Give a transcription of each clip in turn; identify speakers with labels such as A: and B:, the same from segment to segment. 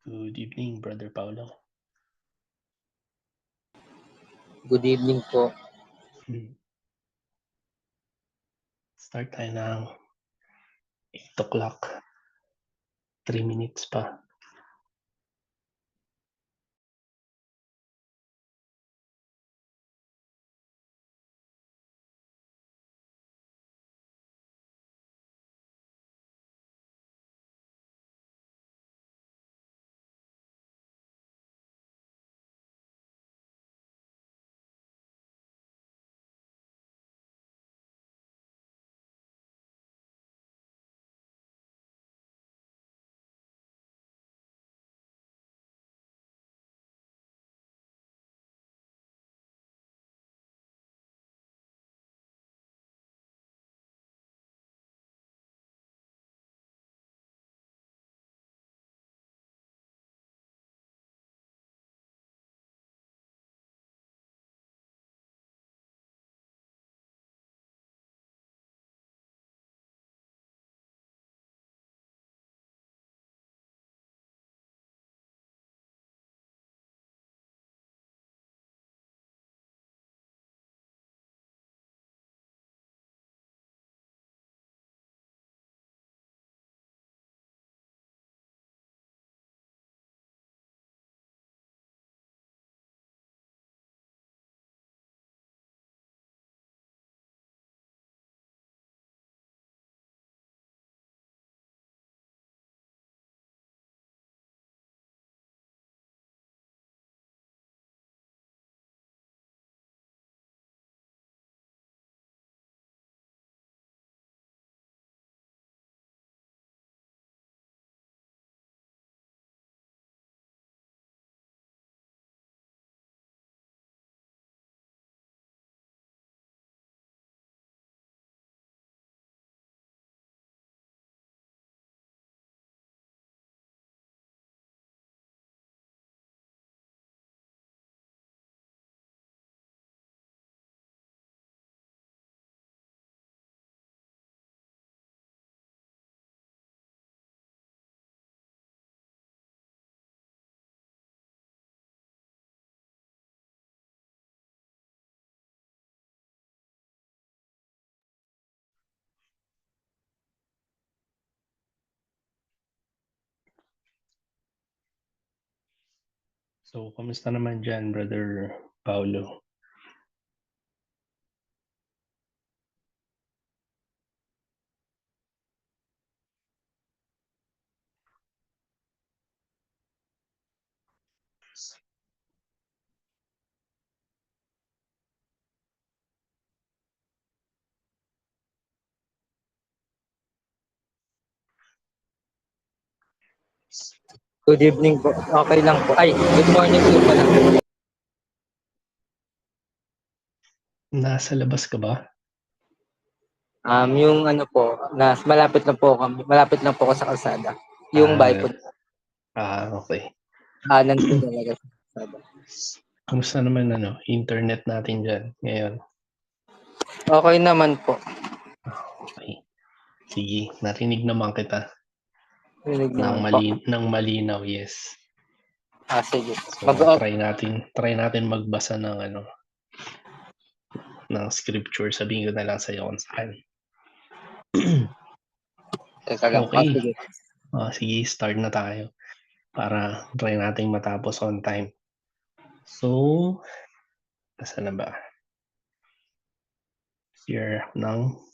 A: Good evening, Brother Paulo.
B: Good evening po.
A: Start tayo ng 8 o'clock. 3 minutes pa. So, kamusta naman dyan, Brother Paulo?
B: Good evening po. Okay lang po. Ay, good morning po pala.
A: Nasa labas ka ba?
B: Yung ano po, malapit lang po kami. Malapit lang po ako sa kalsada. Yung bahay po.
A: Okay.
B: Kanan po talaga sa kalsada.
A: Kamusta naman internet natin dyan ngayon?
B: Okay naman po.
A: Okay. Sige, narinig naman kita.
B: Rinig naman po.
A: Nang malinaw, yes.
B: Sige.
A: So, try natin magbasa ng ng scripture. Sabihin ko na lang sa'yo kung saan.
B: Teka lang.
A: Okay.
B: Sige.
A: Sige, start na tayo para try nating matapos on time. So, nasa na ba? Share ng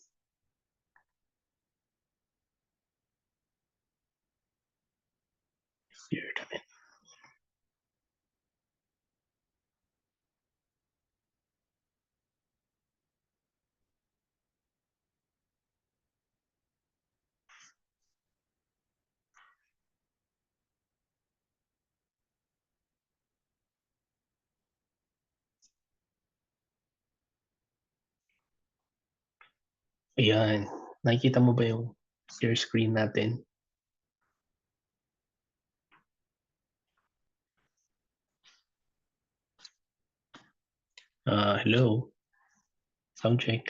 A: share namin. Ayan. Nakikita mo ba yung share screen natin? Hello? Sound check.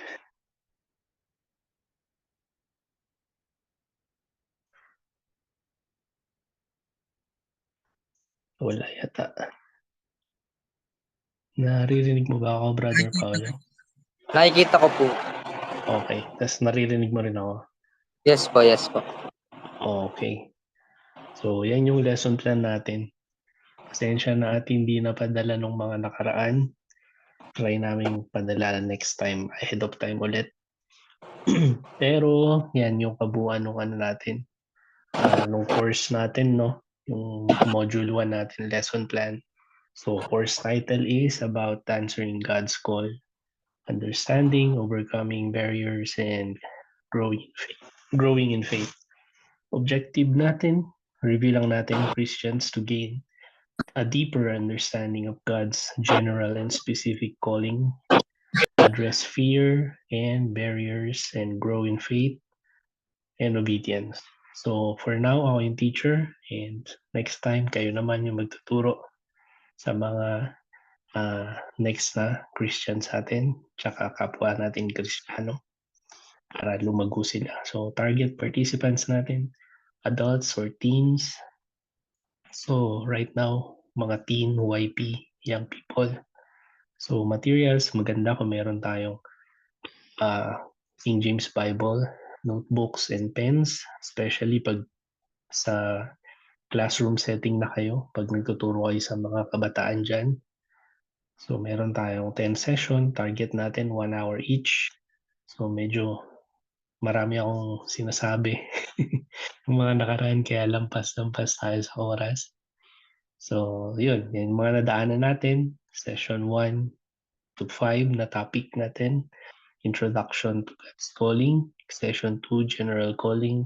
A: Wala yata. Naririnig mo ba ako, Brother Paolo?
B: Nakikita ko po.
A: Okay. Tas naririnig mo rin ako?
B: Yes po, yes po.
A: Okay. So, yan yung lesson plan natin. Pasensya na at hindi napadala nung mga nakaraan. Try namin padala next time, ahead of time ulit. Pero, yan yung kabuuan ng ano natin. Nung course natin, no? Yung module 1 natin, lesson plan. So, course title is about answering God's call, understanding, overcoming barriers, and growing in faith. Objective natin, review lang natin Christians to gain a deeper understanding of God's general and specific calling, address fear and barriers, and grow in faith and obedience. So for now, ako yung teacher, and next time, kayo naman yung magtuturo sa mga next na Christians atin, tsaka kapwa natin Kristiyano para lumago sila. So target participants natin, adults or teens. So right now, mga teen, YP, young people. So materials, maganda kung meron tayong King James Bible, notebooks and pens, especially pag sa classroom setting na kayo, pag nagtuturo kayo sa mga kabataan dyan. So meron tayong 10 session, target natin 1 hour each. So medyo marami akong sinasabi yung mga nakaraan, kaya lampas-lampas tayo sa oras. So yun, yung mga nadaanan natin, session 1 to 5 na topic natin. Introduction to God's Calling. Session 2, General Calling.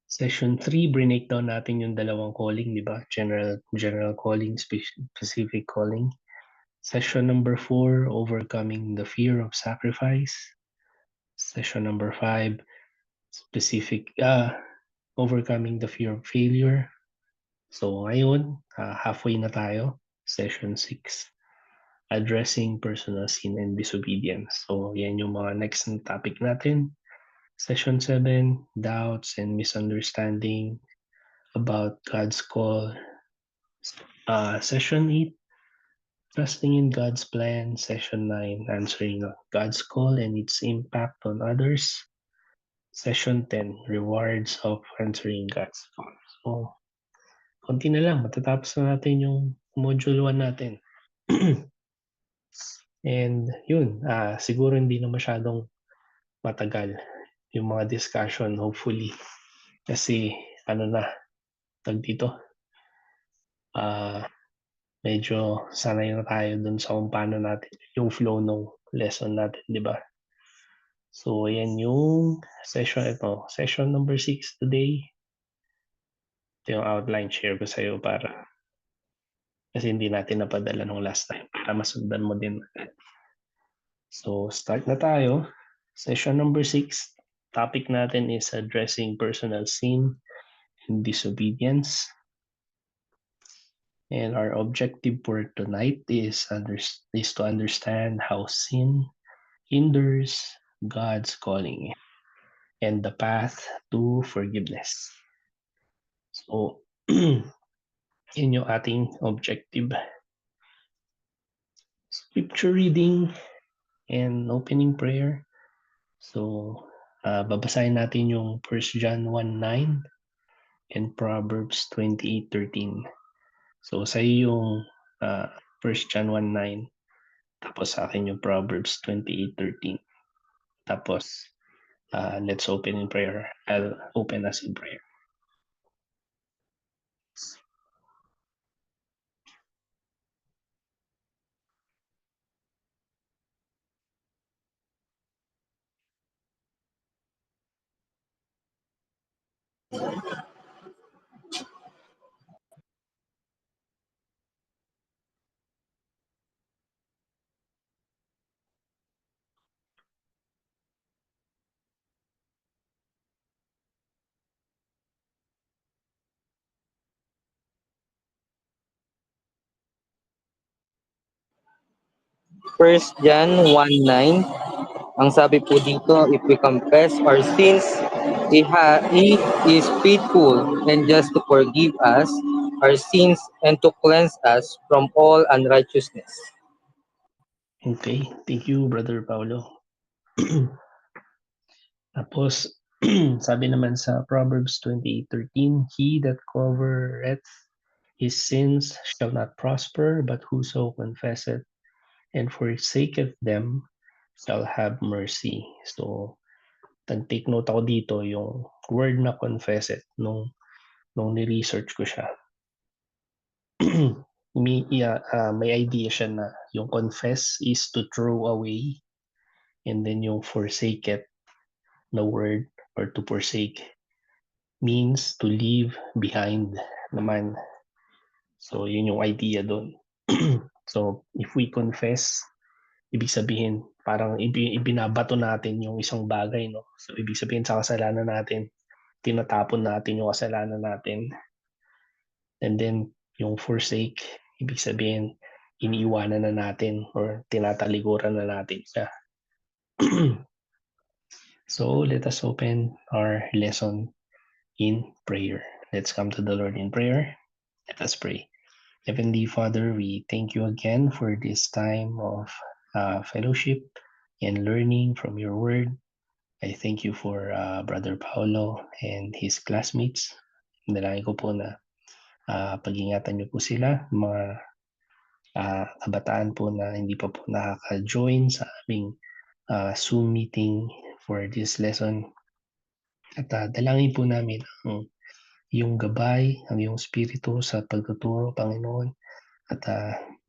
A: Session 3, breakdown natin yung dalawang calling, di ba? General calling, specific calling. Session number 4, Overcoming the Fear of Sacrifice. Session number 5, Overcoming the Fear of Failure. So ngayon, halfway na tayo. Session 6, Addressing Personal Sin and Disobedience. So yan yung mga next na topic natin. Session 7, Doubts and Misunderstanding about God's Call. Session 8, Trusting in God's Plan. Session 9, Answering God's Call and its Impact on Others. Session 10, Rewards of Answering God's Call. So, konti na lang, matatapos na natin yung module 1 natin. And yun, siguro hindi na masyadong matagal yung mga discussion, hopefully. Kasi, dito, medyo sanay na tayo dun sa kung paano natin yung flow ng lesson natin, di ba? So, ayan yung session ito. Session number 6 today. Ito yung outline, share ko sa'yo para kasi hindi natin napadala nung last time para masundan mo din. So, start na tayo. Session number 6. Topic natin is addressing personal sin and disobedience. And our objective for tonight is to understand how sin hinders God's calling and the path to forgiveness. So, yun yung ating objective. Scripture reading and opening prayer. So, babasahin natin yung 1 John 1:9 and Proverbs 28:13. So, sa yung 1 John 1:9, tapos sa akin yung Proverbs 28:13. Tapos, let's open in prayer. I'll open us in prayer.
B: First John 1:9. Ang sabi po dito, if we confess our sins, He is faithful and just to forgive us our sins and to cleanse us from all unrighteousness.
A: Okay, thank you, Brother Paulo. Tapos, sabi naman sa Proverbs 28:13, He that covereth his sins shall not prosper, but whoso confesseth and forsaketh them shall have mercy. So, take note ako dito yung word na confesseth nung ni-research ko siya. May idea siya na yung confess is to throw away, and then yung forsaketh na word or to forsake means to leave behind naman. So, yun yung idea doon. So, if we confess, ibig sabihin, parang ibinabato natin yung isang bagay, no? So, ibig sabihin sa kasalanan natin, tinatapon natin yung kasalanan natin. And then, yung forsake, ibig sabihin, iniiwanan na natin or tinatalikuran na natin siya. So, let us open our lesson in prayer. Let's come to the Lord in prayer. Let us pray. Heavenly Father, we thank you again for this time of fellowship and learning from your word. I thank you for Brother Paolo and his classmates. Nalangin ko po na pag-ingatan niyo po sila, mga kabataan po na hindi pa po nakaka-join sa aming Zoom meeting for this lesson. At dalangin po namin ang iyong gabay, ang iyong spirito sa pagtuturo, Panginoon. At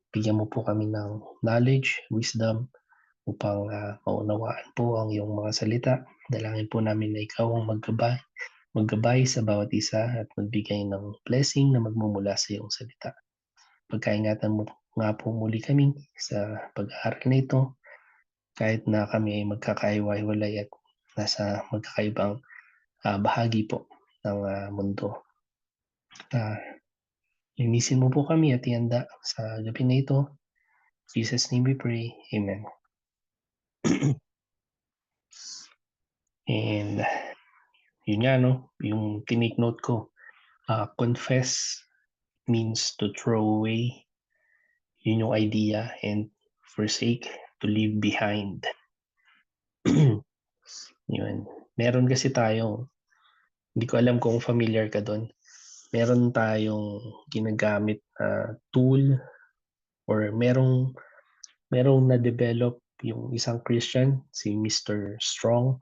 A: bigyan mo po kami ng knowledge, wisdom, upang maunawaan po ang iyong mga salita. Dalangin po namin na ikaw ang maggabay sa bawat isa at magbigay ng blessing na magmumula sa iyong salita. Pagkaingatan mo nga po muli kami sa pag-aaral na ito, kahit na kami ay magkakaiwa-hiwalay at nasa magkakaibang bahagi po ng mundo. Linisin mo po kami at ihanda sa gabi na ito. In Jesus' name we pray. Amen. And yun nga, no? Yung tinake note ko, confess means to throw away. Yun yung idea. And forsake, to leave behind. Yun. Meron kasi tayo, hindi ko alam kung familiar ka doon. Meron tayong ginagamit na tool or merong na-develop yung isang Christian, si Mr. Strong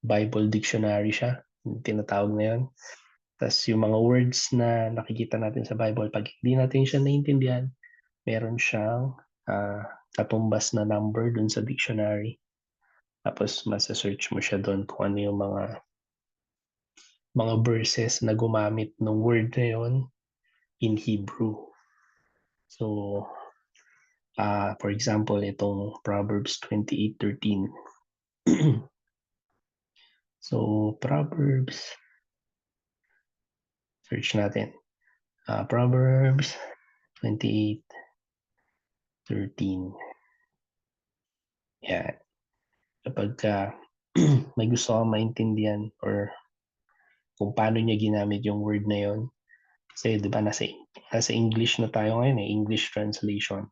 A: Bible Dictionary siya, yung tinatawag na yun. Tapos yung mga words na nakikita natin sa Bible, pag hindi natin siya naintindihan, meron siyang katumbas na number dun sa dictionary. Tapos masa-search mo siya doon kung ano yung mga verses na gumamit ng word na yun in Hebrew. So, for example, itong Proverbs 28:13. So, Proverbs, search natin. Proverbs 28:13. Yan. Kapag may gusto kang maintindihan or kung paano niya ginamit yung word na yon, kasi di ba nasa English na tayo ngayon, English translation.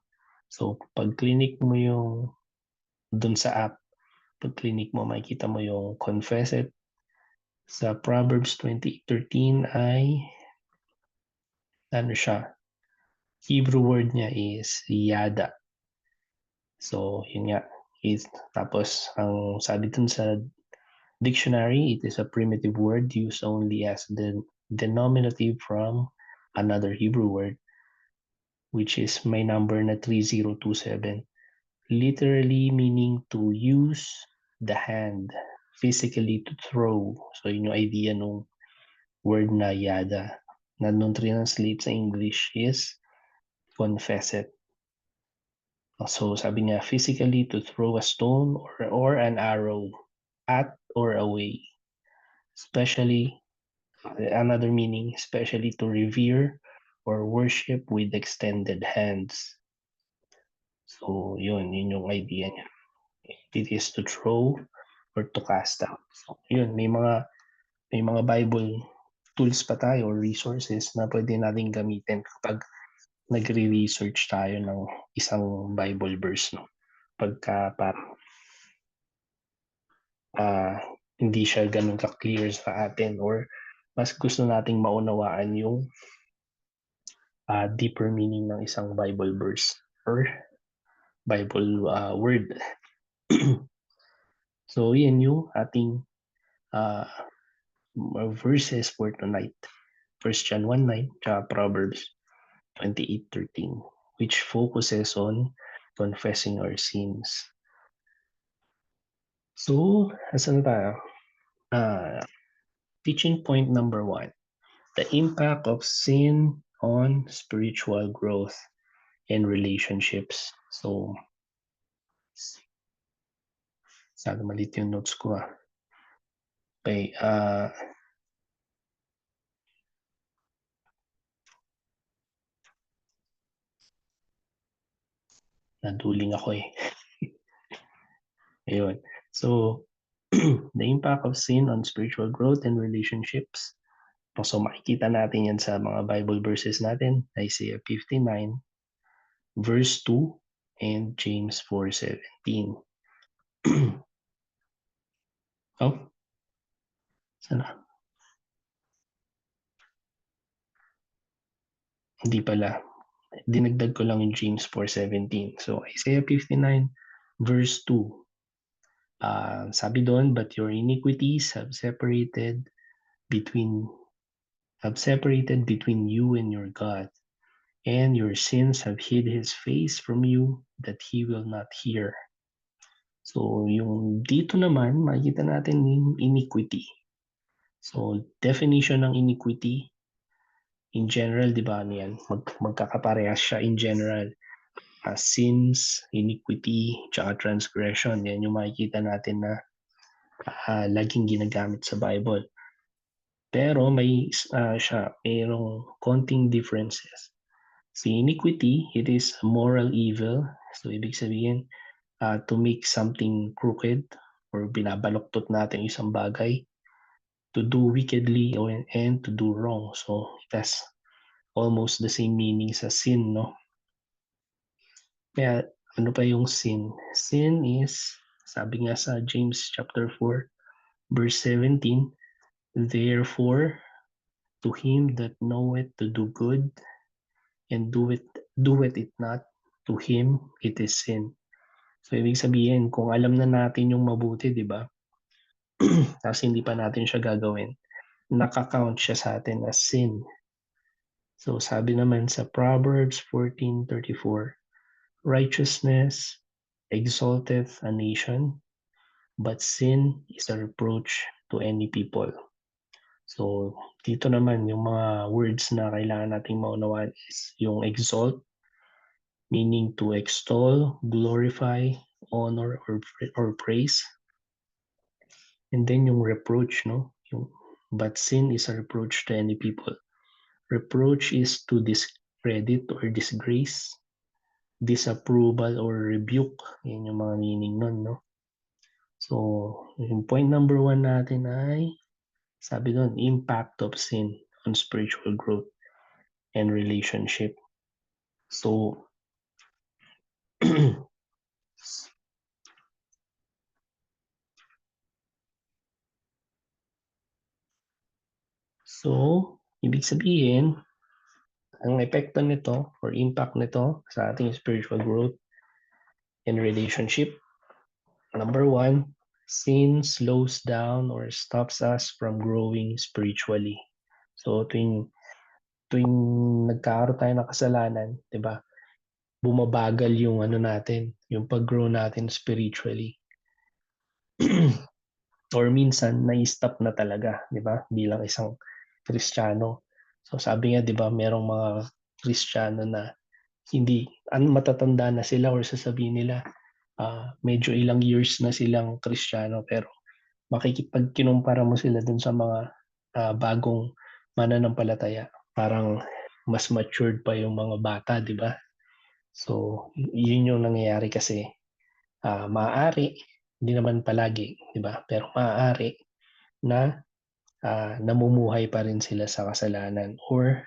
A: So pag clinic mo yung dun sa app, pag clinic mo, makikita mo yung confess it. Sa Proverbs 28:13 ay ano siya, Hebrew word niya is yada. So yun nga, tapos ang sabi dun sa dictionary, it is a primitive word used only as the denominative from another Hebrew word, which is may number na 3027, literally meaning to use the hand, physically to throw. So yun yung idea nung word na yada, na nung translate sa English is confess it. So sabi niya, physically to throw a stone or an arrow at or away. Especially, another meaning, especially to revere or worship with extended hands. So yun yung idea niya. It is to throw or to cast out. So yun, may mga Bible tools pa tayo or resources na pwede nating gamitin kapag nagre-research tayo ng isang Bible verse, no? Pagka parang hindi siya ganun ka-clear sa atin or mas gusto nating maunawaan yung deeper meaning ng isang Bible verse or Bible word. So, yan yung ating verses for tonight. 1 John 1:9 tsaka Proverbs 28:13, which focuses on confessing our sins. So, asan tayo? Teaching point number 1, the impact of sin on spiritual growth and relationships. So, sana malit yung notes ko. Okay, naduling ako eh. Ayun. So, the impact of sin on spiritual growth and relationships. So, makikita natin yan sa mga Bible verses natin, Isaiah 59, verse 2, and James 4:17. Oh, sana? Hindi pala. Dinagdag ko lang yung James 4:17. So, Isaiah 59, verse 2. Sabi doon, but your iniquities have separated between you and your God, and your sins have hid his face from you that he will not hear. So, yung dito naman, makikita natin yung iniquity. So, definition ng iniquity, in general, di ba, yan? Magkakaparehas siya in general. Sins, iniquity, tsaka transgression. Yan yung makikita natin na laging ginagamit sa Bible. Pero may mayroong konting differences. Si iniquity, it is a moral evil. So, ibig sabihin, to make something crooked or binabaluktot natin isang bagay, to do wickedly and to do wrong. So, it has almost the same meaning sa sin, no? Kaya, ano pa yung sin? Sin is, sabi nga sa James chapter 4, verse 17, therefore, to him that knoweth to do good and doeth it not, to him it is sin. So, ibig sabihin, kung alam na natin yung mabuti, di ba? Tapos hindi pa natin siya gagawin, nakakount siya sa atin as sin. So, sabi naman sa Proverbs 14:34, righteousness exalteth a nation, but sin is a reproach to any people. So, dito naman yung mga words na kailangan nating maunawaan is yung exalt, meaning to extol, glorify, honor, or praise. And then yung reproach, no? But sin is a reproach to any people. Reproach is to discredit or disgrace, disapproval or rebuke. Yan yung mga meaning nun, no? So, yung point number 1 natin ay, sabi doon, impact of sin on spiritual growth and relationship. So, ibig sabihin, ang epekto nito or impact nito sa ating spiritual growth and relationship, number 1, sin slows down or stops us from growing spiritually. So, tuwing nagkakaroon tayo ng kasalanan, di ba? Bumabagal yung natin, yung pag-grow natin spiritually. Or minsan, na-stop na talaga, di ba? Bilang isang Kristiyano. So, sabi nga, di ba, merong mga Kristiyano na hindi, matatanda na sila or sasabihin nila, medyo ilang years na silang Kristiyano, pero makikipagkinumpara mo sila dun sa mga bagong mananampalataya, parang mas matured pa yung mga bata, di ba? So, yun yung nangyayari kasi maaari, hindi naman palagi, di ba? Pero maaari na namumuhay pa rin sila sa kasalanan, or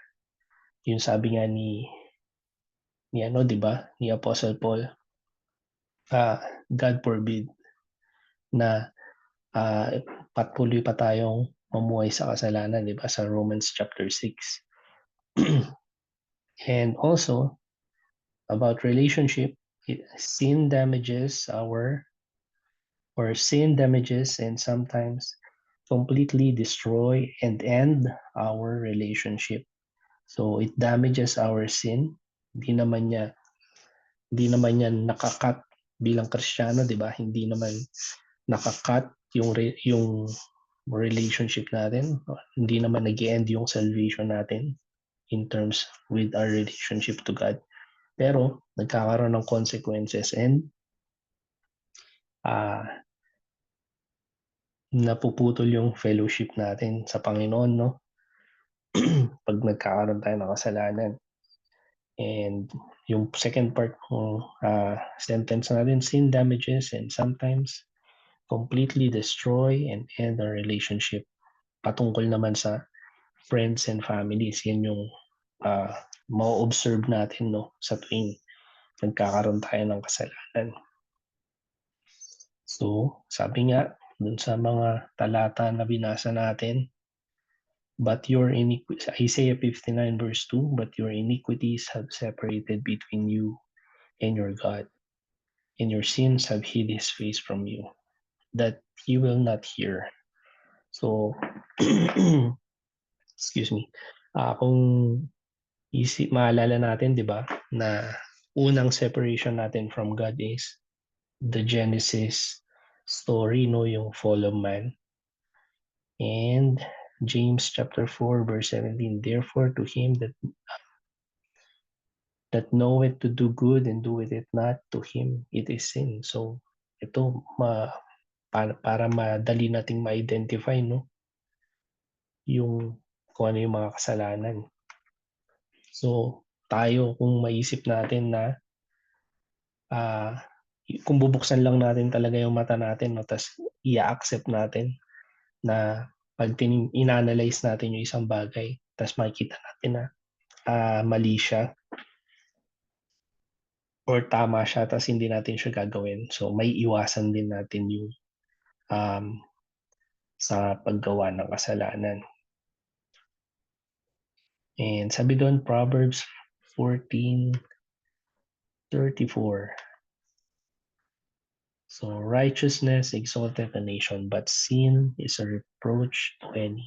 A: yung sabi nga ni ano, 'di ba, ni Apostle Paul, God forbid na patuloy pa tayong mamuhay sa kasalanan, 'di ba, sa Romans chapter 6. And also about relationship, sin damages and sometimes completely destroy and end our relationship. So it damages our sin. Hindi naman niya nakakat bilang Kristiyano, 'di ba? Hindi naman nakakat yung relationship natin. Hindi naman nag-end yung salvation natin in terms with our relationship to God. Pero nagkakaroon ng consequences and napuputol yung fellowship natin sa Panginoon, no? Pag nagkakaroon tayo ng kasalanan. And yung second part ng sentence natin, sin damages and sometimes completely destroy and end our relationship. Patungkol naman sa friends and families. Yan yung ma-observe natin, no, sa tuwing nagkakaroon tayo ng kasalanan. So, sabi nga, dun sa mga talata na binasa natin, but your iniquities, Isaiah 59 verse 2, but your iniquities have separated between you and your God, and your sins have hid his face from you, that he will not hear. So, excuse me, kung maalala natin, di ba, na unang separation natin from God is the Genesis story, no, yung fall of man. And James chapter 4 verse 17, therefore to him that knoweth to do good and doeth it not, to him it is sin. So ito para madali nating ma-identify, no, yung kung ano yung mga kasalanan. So tayo, kung maisip natin na kung bubuksan lang natin talaga yung mata natin, no, tapos i-accept natin na pag in-analyze natin yung isang bagay, tapos makikita natin na mali siya or tama siya, tapos hindi natin siya gagawin. So may iwasan din natin yung sa paggawa ng kasalanan. And sabi doon, Proverbs 14:34. So righteousness exalteth a nation, but sin is a reproach to any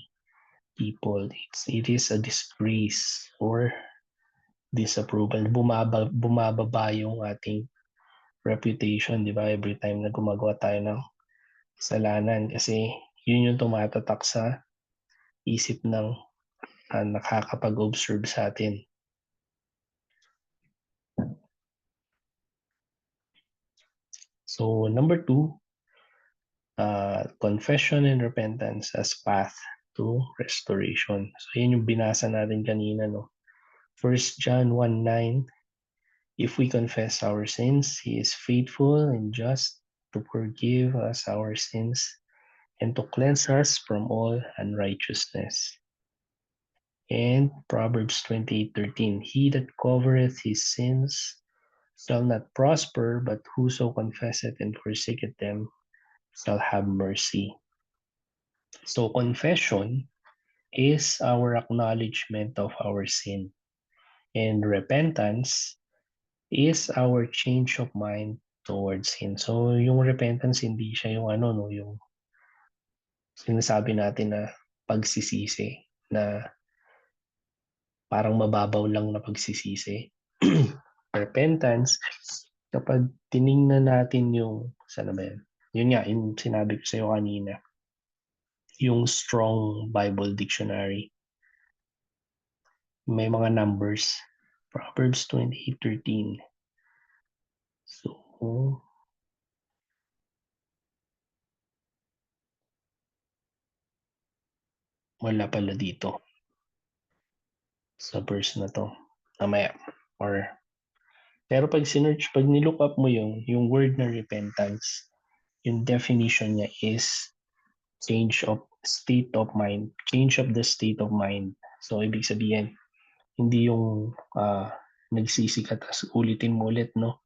A: people. It is a disgrace or disapproval. Bumababa yung ating reputation, di ba? Every time na gumagawa tayo ng kasalanan, kasi yun yung tumatatak sa isip ng nakakapag-observe sa atin. So number 2, confession and repentance as path to restoration. So yun yung binasa natin kanina, no? 1 John 1:9, if we confess our sins, he is faithful and just to forgive us our sins and to cleanse us from all unrighteousness. And Proverbs 28:13, he that covereth his sins shall not prosper, but whoso confesseth and forsaketh them shall have mercy. So confession is our acknowledgement of our sin, and repentance is our change of mind towards sin. So yung repentance, hindi siya yung no, yung sinasabi natin na pagsisisi na parang mababaw lang na pagsisisi. Repentance, kapag tiningnan natin yung, saan na ba yan? Yun nga, yung sinabi ko sa'yo kanina, yung Strong Bible Dictionary. May mga numbers. Proverbs 28:13. So, wala pala dito sa verse na to. Mamaya. Pero pag nilook up mo yung word na repentance, yung definition niya is change of state of mind. Change of the state of mind. So, ibig sabihin, hindi yung nagsisi ka tapos ulitin mo ulit, no?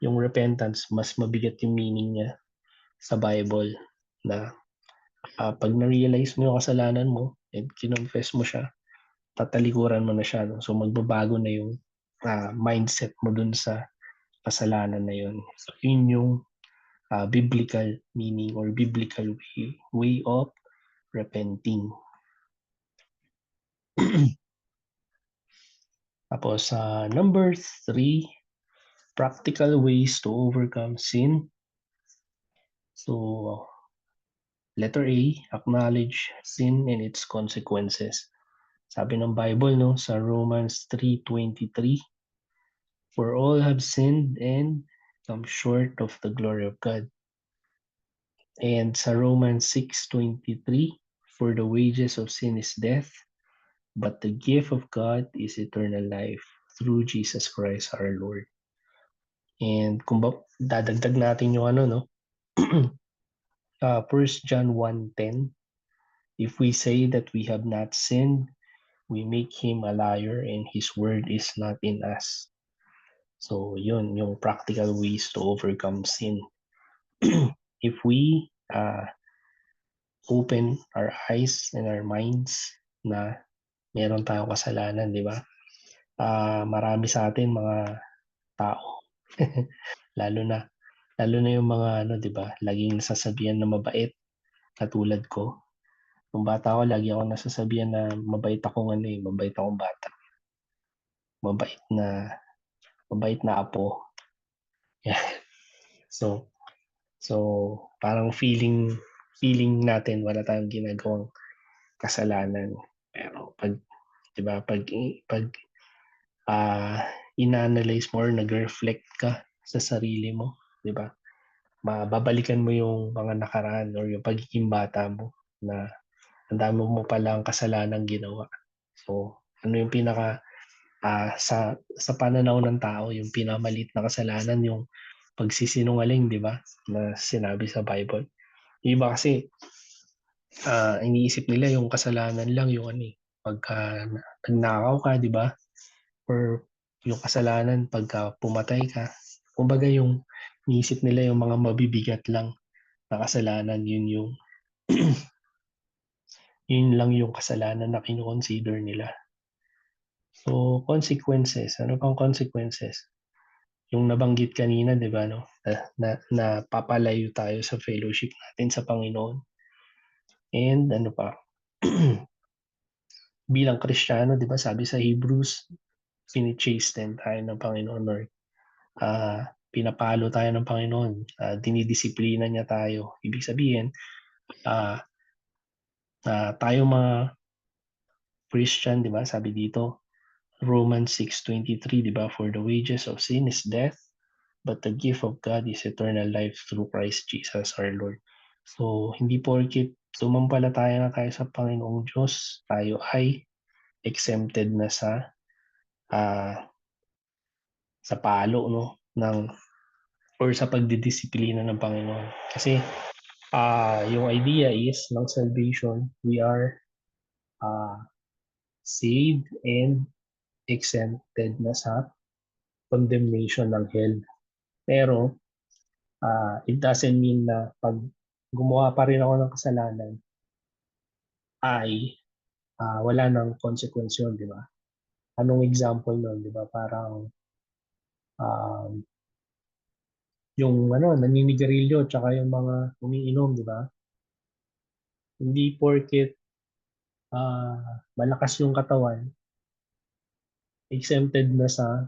A: Yung repentance, mas mabigat yung meaning niya sa Bible na pag na-realize mo yung kasalanan mo and kinonfess mo siya, tatalikuran mo na siya. No? So magbabago na yung mindset mo dun sa kasalanan na yun. So yun yung biblical meaning or biblical way of repenting. Tapos number 3, practical ways to overcome sin. So letter A, acknowledge sin and its consequences. Sabi ng Bible, no, sa Romans 3:23, for all have sinned and come short of the glory of God. And sa Romans 6:23, for the wages of sin is death, but the gift of God is eternal life through Jesus Christ our Lord. And kung dadagdag natin yung ano, no, 1 John 1:10, if we say that we have not sinned, we make him a liar and his word is not in us. So yun, yung practical ways to overcome sin. If we open our eyes and our minds na meron tayong kasalanan, di ba? Marami sa atin mga tao, lalo na yung mga ano, di ba? Laging nasasabihan na mabait, katulad ko. Nung bata ako, lagi ako nasasabihan na mabait akong bata. Mabait na apo. Yeah. So parang feeling natin wala tayong ginagawang kasalanan. Pero pag 'di ba, pag ina-analyze mo or nag-reflect ka sa sarili mo, 'di ba? Babalikan mo yung mga nakaraan or yung pagiging bata mo na ang dami mo palang kasalanang ginawa. So, ano yung pinaka sa pananaw ng tao, yung pinamaliit na kasalanan yung pagsisinungaling, di ba? Na sinabi sa Bible. Yung iba kasi, iniisip nila yung kasalanan lang yung pagka nagnakaw ka, di ba? Or yung kasalanan pagka pumatay ka. Kumbaga yung iniisip nila yung mga mabibigat lang na kasalanan, yun lang yung kasalanan na kino-consider nila. So, consequences. Ano pang consequences? Yung nabanggit kanina, di ba, no? Na papalayo tayo sa fellowship natin sa Panginoon. And ano pa? Bilang Kristiyano, di ba, sabi sa Hebrews, pinichasten tayo ng Panginoon or pinapalo tayo ng Panginoon, dinidisiplina niya tayo. Ibig sabihin, tayo mga Christian, di ba, sabi dito, Romans 6:23, di ba, for the wages of sin is death, but the gift of God is eternal life through Christ Jesus our Lord. So, hindi porket sumampalataya na tayo sa Panginoong Diyos, tayo ay exempted na sa palo, no, or sa pagdidisiplina ng Panginoon. Kasi yung idea is ng salvation, we are saved and exempted na sa condemnation ng hell. Pero it doesn't mean na pag gumawa pa rin ako ng kasalanan ay wala nang consequence yun, di ba? Anong example nun, di ba? Parang yung naninigarilyo tsaka yung mga umiinom, di ba? Hindi porket malakas yung katawan, exempted na sa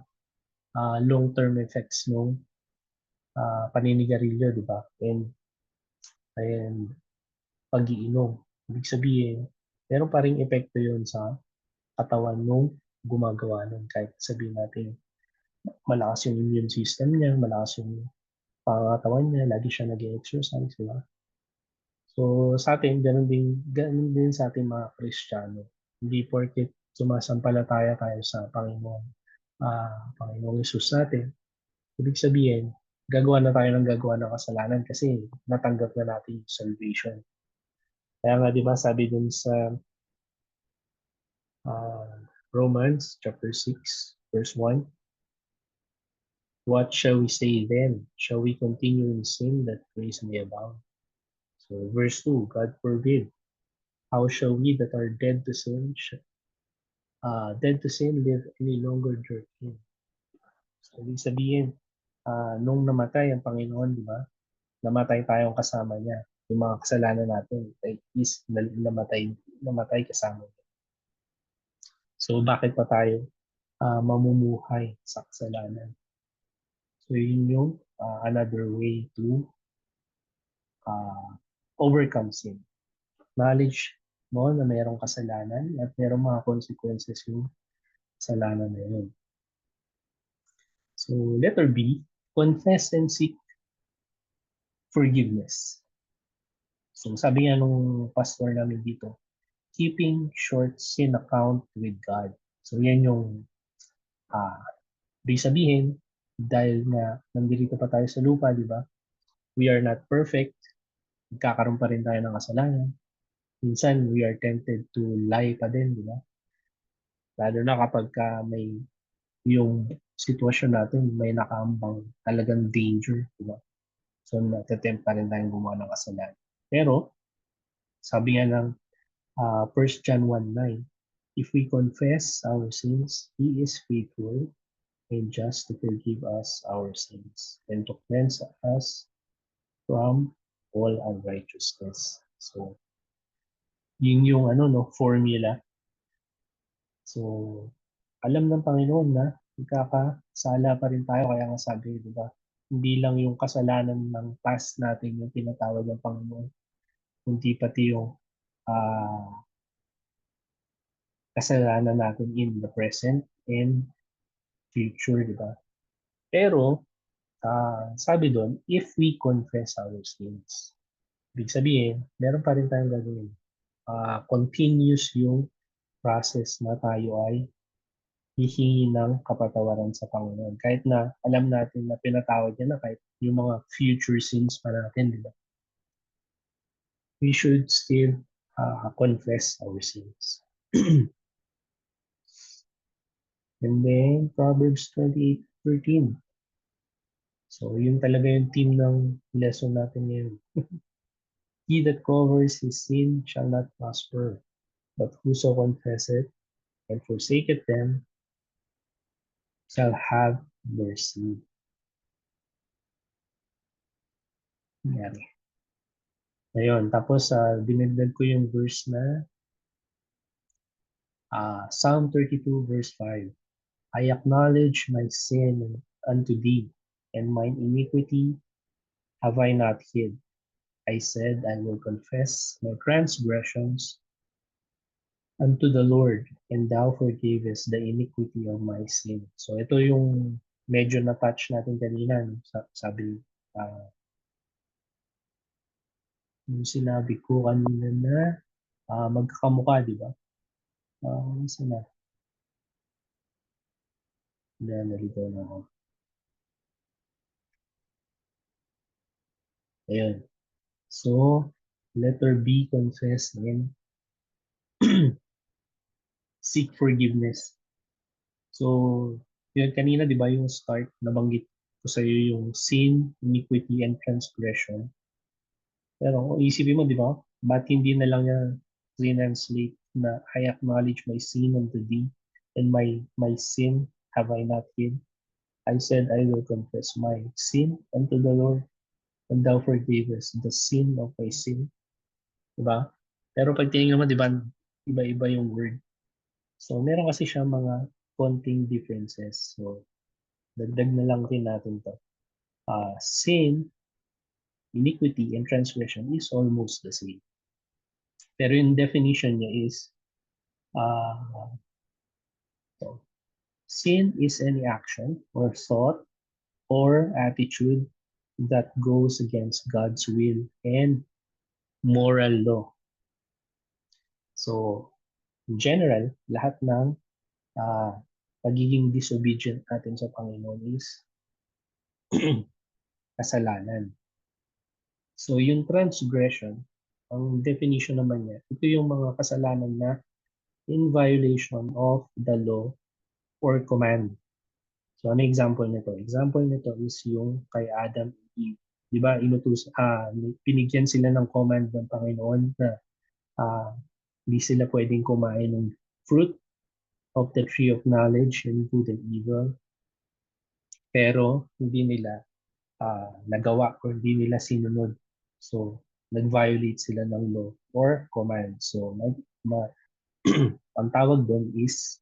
A: long-term effects ng paninigarilyo, di ba? And pag-iinom. Ibig sabihin, meron pa ring epekto yun sa katawan nung gumagawa nun. Kahit sabihin natin, malakas yung immune system niya, malakas yung pangatawan niya, lagi siya nag-exercise, di ba? So sa atin, ganun din sa ating mga Kristiyano. Hindi porket sumasampalataya tayo sa Panginoong Hesus natin, ibig sabihin, gagawa na tayo ng gagawa ng kasalanan kasi natanggap na natin yung salvation. Kaya nga, di ba, sabi dun sa Romans chapter 6, verse 1, what shall we say then? Shall we continue in sin that grace may abound? So verse 2, God forbid. How shall we that are dead to sin, live any longer therein? So ibig sabihin, nung namatay ang Panginoon, di ba? Namatay tayong kasama niya. Yung mga kasalanan natin, is namatay kasama niya. So bakit pa tayo mamumuhay sa kasalanan? So yun yung another way to overcome sin. Knowledge mo na mayroong kasalanan at mayroong mga consequences yung kasalanan na yun. So letter B, confess and seek forgiveness. So sabi nga nung pastor namin dito, keeping short sin account with God. So yan yung ibig sabihin, dahil nga nandito pa tayo sa lupa, di ba? We are not perfect. Magkakaroon pa rin tayo ng kasalanan. Minsan, we are tempted to lie pa din, di ba? Lalo na kapag may yung sitwasyon natin, may nakaambang talagang danger, di ba? So, natatempt pa rin tayong gumawa ng kasalanan. Pero, sabi nga ng 1 John 1:9, if we confess our sins, He is faithful and just to forgive us our sins and to cleanse us from all unrighteousness. So, yun yung formula. So, alam ng Panginoon na magkakasala pa rin tayo. Kaya nga sabi, di ba? Hindi lang yung kasalanan ng past natin yung tinatawag ng Panginoon, kundi pati yung kasalanan natin in the present and future, di ba? Pero, sabi doon, if we confess our sins, ibig sabihin, meron pa rin tayong gagawin. Continuous yung process na tayo ay hihingi ng kapatawaran sa Panginoon. Kahit na alam natin na pinatawad niya na kahit yung mga future sins pa natin, di ba? We should still confess our sins. And then, Proverbs 28:13. So, yun talaga yung theme ng lesson natin ngayon. He that covers his sin shall not prosper, but whoso confesseth and forsaketh them shall have mercy. Yan. Ayun, tapos dinagdag ko yung verse na Psalm 32 verse 5. I acknowledge my sin unto thee, and mine iniquity have I not hid. I said, I will confess my transgressions unto the Lord, and thou forgavest the iniquity of my sin. So ito yung medyo na-touch natin kanina. Sabi, yung sinabi ko kanina na magkakamukha, di ba? Saan na? Nalito na ako. Ayun. So, letter B, confess, and seek forgiveness. So, yun kanina, di ba, yung start, nabanggit ko sa iyo yung sin, iniquity, and transgression. Pero kung isipin mo, di ba, ba't hindi na lang niya translate na I acknowledge my sin unto thee, and my sin have I not hid. I said, I will confess my sin unto the Lord, and thou forgavest the sin of my sin. Diba? Pero pag tingin mo, diba, iba-iba yung word. So, meron kasi siya mga konting differences. So, dagdag na lang rin natin to. Sin, iniquity, and transgression is almost the same. Pero yung definition niya is, sin is any action or thought or attitude that goes against God's will and moral law. So, in general, lahat ng pagiging disobedient natin sa Panginoon is kasalanan. So, yung transgression Ang definition naman niya, ito yung mga kasalanan na in violation of the law or command. So, ano example nito? Example nito is yung kay Adam and Eve. Di ba, pinigyan sila ng command ng Panginoon na hindi sila pwedeng kumain ng fruit of the tree of knowledge and good and evil. Pero, hindi nila nagawa or hindi nila sinunod. So, nag-violate sila ng law or command. So, ang tawag doon is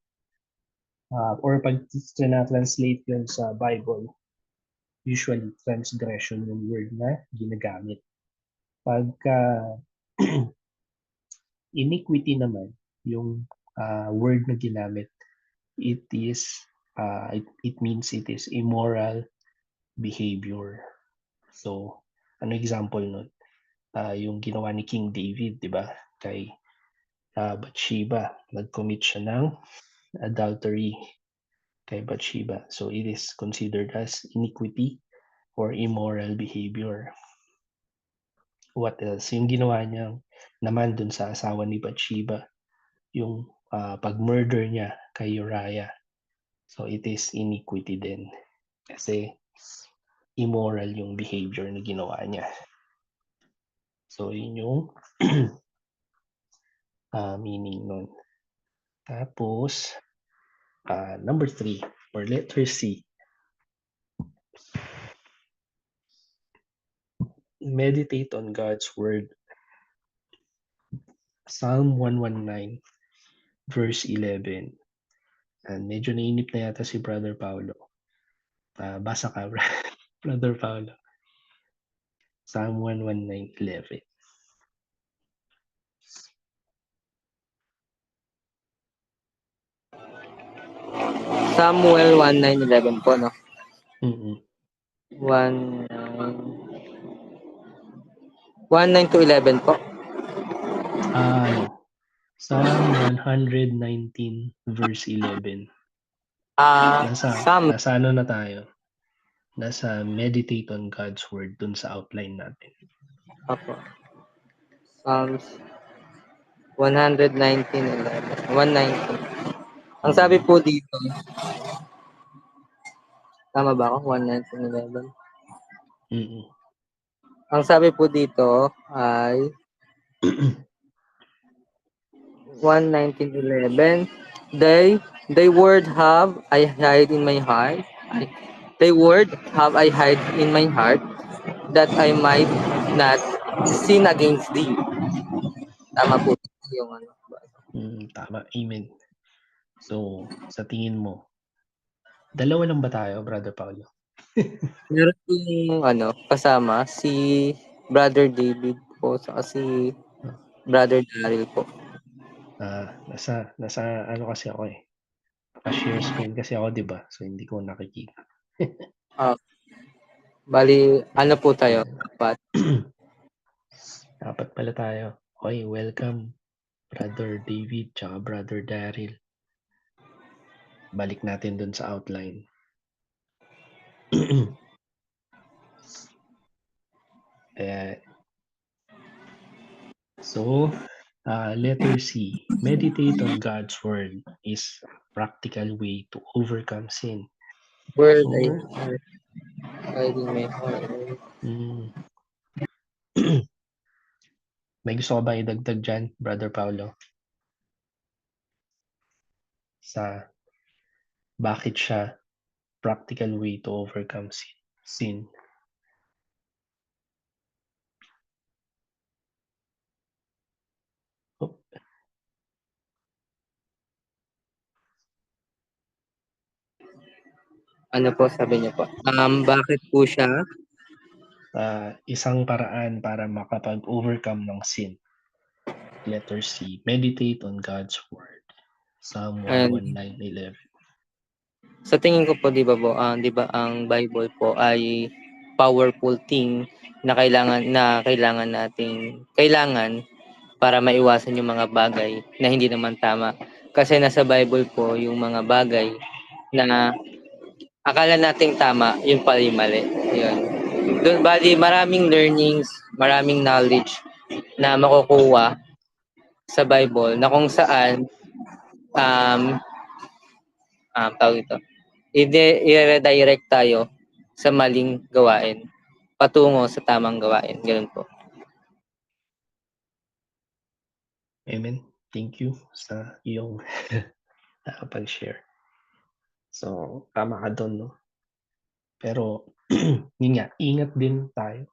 A: or pag na-translate yun sa Bible, usually transgression yung word na ginagamit. Pagka iniquity naman, yung word na ginamit, it means it is immoral behavior. So, ano example nun? Yung ginawa ni King David, di ba? Kay Bathsheba, nag-commit siya ng adultery kay Bathsheba. So it is considered as iniquity or immoral behavior. What else? Yung ginawa niya naman dun sa asawa ni Bathsheba, yung pag-murder niya kay Uriah. So it is iniquity din. Kasi immoral yung behavior na ginawa niya. So yun yung meaning nun. Tapos, number 3, or letter C. Meditate on God's word. Psalm 119, verse 11. And medyo nainip na yata si Brother Paulo. Basa ka, Brother Paulo. Psalm 119:11.
B: Samuel 1:9-11 po, no?
A: Mm-mm.
B: 1:9 to 11 po.
A: Ano? Psalm 119, verse 11.
B: Psalm.
A: Nasa ano na tayo? Nasa meditate on God's word dun sa outline natin.
B: Opo. Psalms 119:11. 119. Ang sabi po dito, tama ba ako? 119:11.
A: Mm-mm.
B: Ang sabi po dito ay 119:11. Thy word have I hide in my heart. Thy word have I hide in my heart, that I might not sin against thee. Tama po yung ano.
A: Tama. Amen. So, sa tingin mo, dalawa lang ba tayo, Brother Paulo?
B: Meron yung ano, kasama si Brother David po saka si Brother Daryl po.
A: Nasa ano kasi ako eh. Naka-share screen kasi ako, di ba? So, hindi ko nakikita.
B: Bali, ano po tayo? Apat.
A: Apat pala tayo. Okay, welcome, Brother David, tsaka Brother Daryl. Balik natin dun sa outline. So, letter C, meditate on God's word is a practical way to overcome sin.
B: Word
A: So,
B: I hide in my heart.
A: may gusto ka ba idagdag dyan, Brother Paulo? Sa bakit siya practical way to overcome sin? Oh.
B: Ano po sabi niyo po? Bakit po siya?
A: Isang paraan para makapag-overcome ng sin. Letter C, meditate on God's word. Psalm 119:11.
B: Sa tingin ko po, di ba ang Bible po ay powerful thing na kailangan para maiwasan yung mga bagay na hindi naman tama. Kasi nasa Bible po yung mga bagay na akala nating tama, yun pala yung mali. Yun. Doon, bali, maraming learnings, maraming knowledge na makukuha sa Bible na kung saan tawag ito, i-redirect tayo sa maling gawain patungo sa tamang gawain. Ganun po.
A: Amen. Thank you sa iyong nakapag-share. So, tama ka doon, no? Pero, yun nga, ingat din tayo.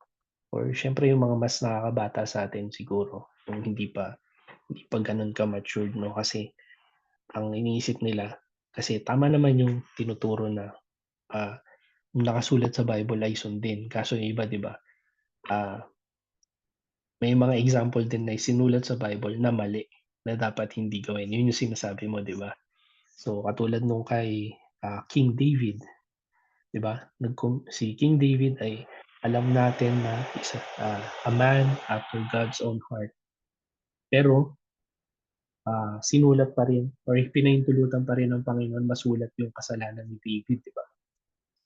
A: Or syempre yung mga mas nakakabata sa atin siguro, yung hindi pa ganun ka-matured, no? Kasi ang iniisip nila, kasi tama naman yung tinuturo na yung nakasulat sa Bible ay sundin. Kaso yung iba, di ba, ah, may mga example din na sinulat sa Bible na mali, na dapat hindi gawin. Yun yung sinasabi mo, di ba? So, katulad nung kay King David, di ba? Si King David ay alam natin na a man after God's own heart. Pero sinulat pa rin or pinahintulutan pa rin ng Panginoon masulat yung kasalanan ni David, di ba?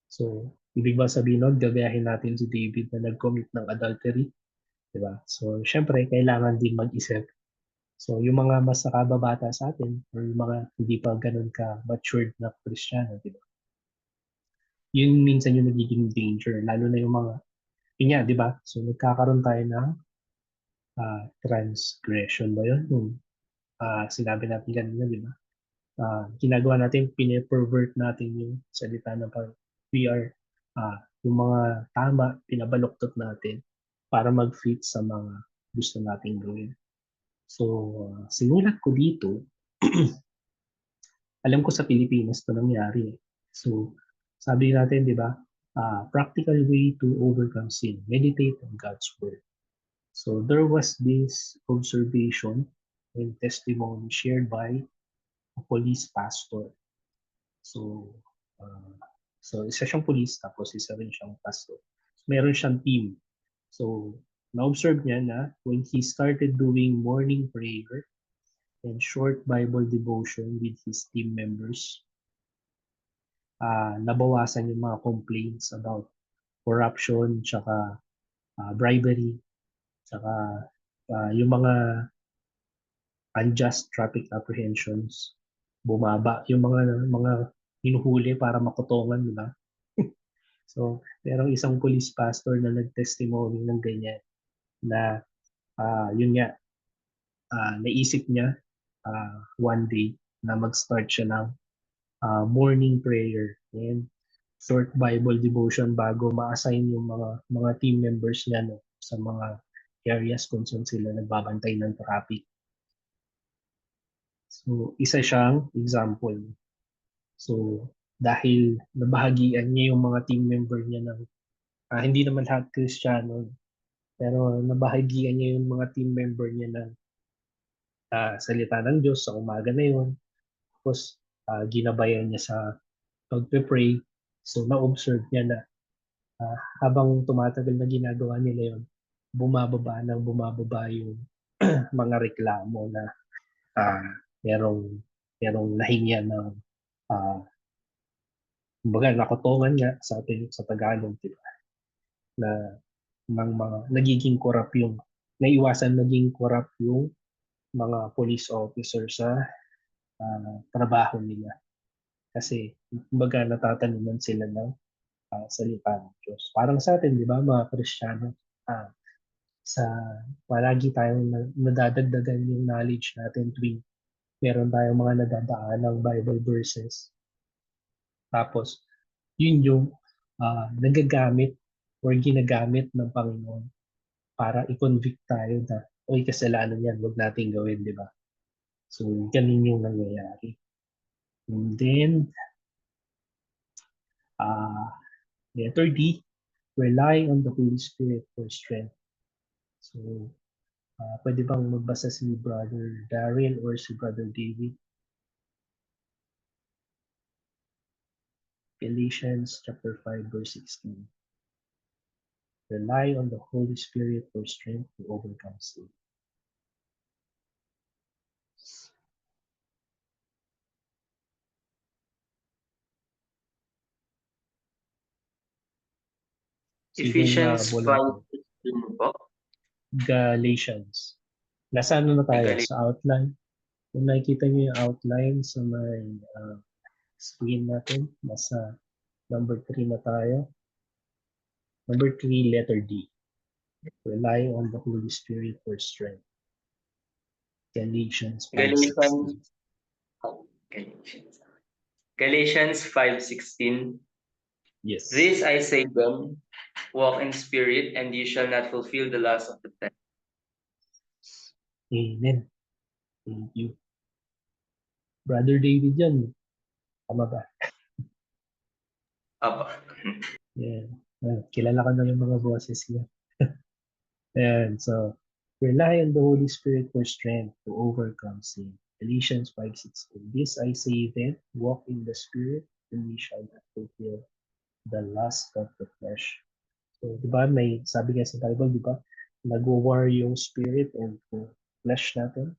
A: So, ibig ba sabihin nun, gagayahin natin si David na nag-commit ng adultery, di ba? So, syempre, kailangan din mag-isip. So, yung mga mas nakababata sa atin or yung mga hindi pa ganun ka-matured na Kristiyano, di ba? Yun minsan yung nagiging danger, lalo na yung mga, yun nga, di ba? So, nagkakaroon tayo ng transgression ba yun? Yung sinabi natin kanina, di ba? Ginagawa natin, pine-pervert natin yung salita na parang we are, yung mga tama, pinabaluktot natin para mag-fit sa mga gusto nating gawin. So, sinulat ko dito, alam ko sa Pilipinas to nangyari. So, sabi natin, di ba, practical way to overcome sin, meditate on God's word. So, there was this observation and testimony shared by a police pastor. So, uh, isa siyang police, tapos isa rin siyang pastor. So, meron siyang team. So, na-observe niya na when he started doing morning prayer and short Bible devotion with his team members, nabawasan yung mga complaints about corruption, tsaka bribery, tsaka yung mga unjust traffic apprehensions, bumaba. Yung mga hinuhuli para makutongan, di ba? So, merong isang police pastor na nag-testimony ng ganyan na yun nga, naisip niya one day na mag-start siya ng morning prayer and short Bible devotion bago ma-assign yung mga team members niya, no, sa mga areas kung saan sila nagbabantay ng traffic. So, isa siyang example. So, dahil nabahagian niya yung mga team member niya ng hindi naman lahat Kristiyano, pero nabahagian niya yung mga team member niya ng salita ng Diyos sa umaga na yun. Tapos, ginabayan niya sa pagpe-pray. So, na-observe niya na habang tumatagal na ginagawa nila yun, bumababa yung mga reklamo na uh, merong, merong nahinya ng kumbaga nakutungan nga sa atin sa Tagalog, diba? Na ng mga nagiging corrupt yung naiwasan naging corrupt yung mga police officer sa trabaho nila. Kasi kumbaga natatanunan sila ng salita ng Diyos. Parang sa atin, di ba, mga Kristiyano, sa palagi tayong nadadagdagan yung knowledge natin tuwing meron tayong mga nadadaan ng Bible verses. Tapos, yun yung nagagamit or ginagamit ng Panginoon para i-convict tayo na, oy, kasalanan yan, huwag natin gawin, di ba? So, ganun yung nangyayari. And then, letter D, rely on the Holy Spirit for strength. So, pwede bang magbasa si Brother Daryl or si Brother David? Galatians chapter 5, verse 16. Rely on the Holy Spirit for strength to overcome sin.
C: Ephesians 5:16 po.
A: Galatians. Nasa ano na tayo?
C: Gali-
A: Sa outline. Kung nakikita niyo yung outline sa may screen natin, nasa number 3 na tayo. Number 3, letter D. Rely on the Holy Spirit for strength. Galatians 5:16.
C: Galatians. Galatians 5:16.
A: Yes.
C: This I say then, walk in spirit, and you shall not fulfill the lust of the flesh.
A: Amen. Thank you. Brother David yan. Tama ba?
C: Apa.
A: Yeah. Kilala ka na yung mga boses niya. And so, rely on the Holy Spirit for strength to overcome sin. Galatians 5:16. This I say then, walk in the Spirit, and ye shall not fulfill the lust of the flesh. So, di ba, may sabi nga sa Bible, di ba, nag-war yung spirit and flesh natin.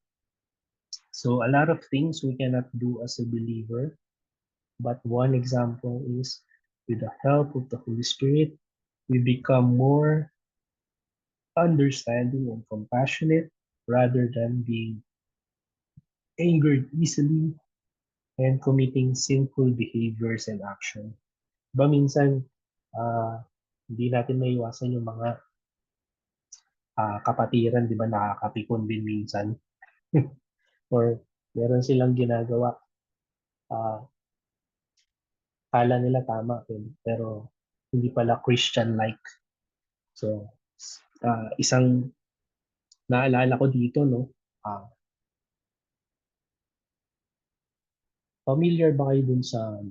A: So, a lot of things we cannot do as a believer, but one example is with the help of the Holy Spirit, we become more understanding and compassionate rather than being angered easily and committing sinful behaviors and action. Ba minsan, hindi natin maiwasan yung mga kapatiran, di ba, nakakapikon din minsan. Or meron silang ginagawa, kala nila tama, pero hindi pala Christian-like. So, isang naalala ko dito, no, familiar ba kayo dun sa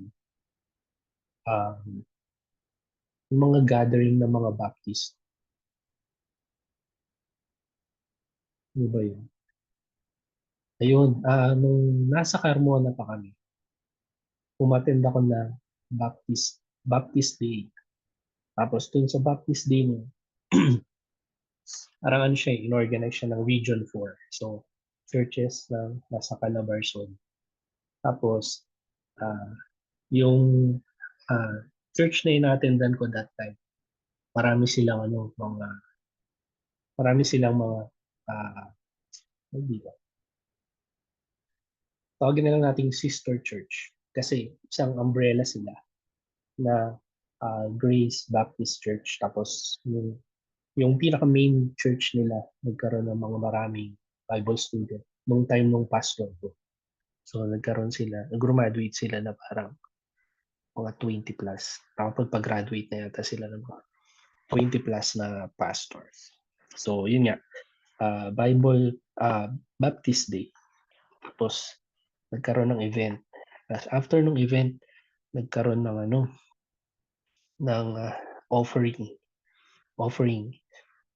A: yung mga gathering ng mga Baptist? Ano ba yun? Ayun, nung nasa Carmona pa kami, umattend ako na Baptist Day. Tapos dun sa Baptist Day mo, parang ano siya, inorganize siya ng Region 4. So, churches na nasa Calabarzon. Tapos, yung church na inattendan ko that time, marami silang hindi ba? Tawagin na lang nating sister church. Kasi isang umbrella sila na Grace Baptist Church. Tapos yung pinaka-main church nila, nagkaroon ng mga maraming Bible student nung time nung pastor ko. So nag-graduate sila na parang mga 20 plus. Tapos pag-graduate na yata sila ng mga 20 plus na pastors. So yun nga, Baptist Day. Tapos nagkaroon ng event. Tapos after ng event, nagkaroon ng offering.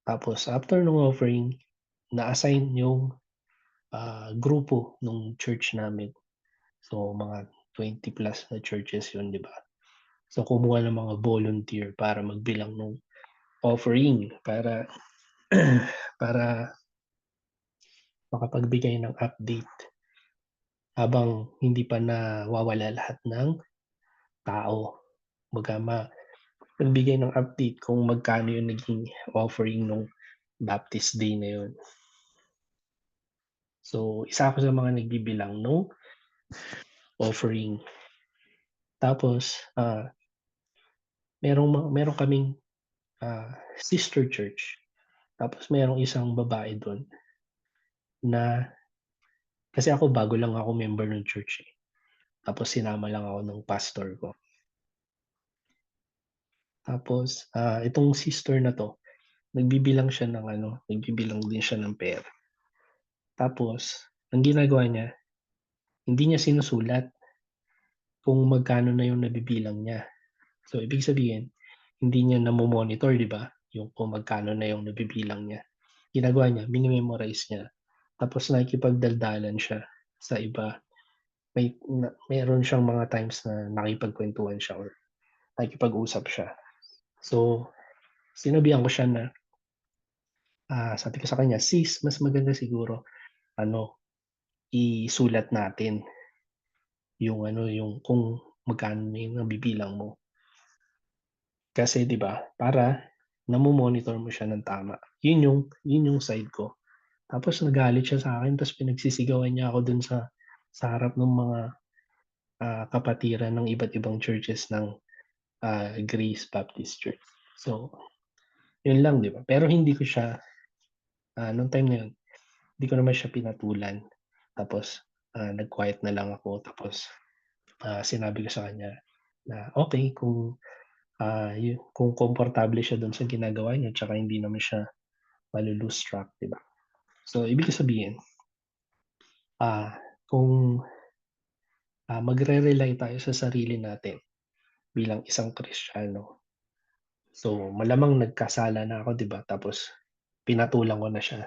A: Tapos after ng offering, na-assign yung grupo ng church namin. So mga 20 plus na churches yun, di ba? So kumuha ng mga volunteer para magbilang ng offering para para makapagbigay ng update habang hindi pa nawawala lahat ng tao. Magbigay ng update kung magkano yung naging offering ng Baptist Day na yun. So, isa ako sa mga nagbibilang no offering. Tapos, meron kaming sister church. Tapos, merong isang babae doon na, kasi ako bago lang ako member ng church eh. Tapos, sinama lang ako ng pastor ko. Tapos, itong sister na to, nagbibilang din siya ng pera. Tapos, ang ginagawa niya, hindi niya sinusulat kung magkano na yung nabibilang niya. So, ibig sabihin, hindi niya namomonitor, di ba? Yung kung magkano na yung nabibilang niya. Ginagawa niya, minimemorize niya. Tapos nakikipagdaldalan siya sa iba. Meron siyang mga times na nakipagkwentuhan siya or nakikipag-usap siya. So, sinabihan ko siya na, sabi ko sa kanya, sis, mas maganda siguro, isulat natin yung kung magkano na yung nabibilang mo. Kasi 'di ba, para namo-monitor mo siya ng tama. Yun yung side ko. Tapos nagalit siya sa akin, tapos pinagsisigawan niya ako dun sa harap ng mga kapatiran ng iba't ibang churches ng Grace Baptist Church. So, yun lang, di ba? Pero hindi ko siya, nung time na yun, hindi ko naman siya pinatulan. Tapos, nag-quiet na lang ako. Tapos, sinabi ko sa kanya na okay, kung komportable siya doon sa ginagawa niya, tsaka hindi naman siya malulose track, di ba? So, ibig sabihin, kung magre-rely tayo sa sarili natin bilang isang Kristiyano, so malamang nagkasala na ako, di ba? Tapos, pinatulan ko na siya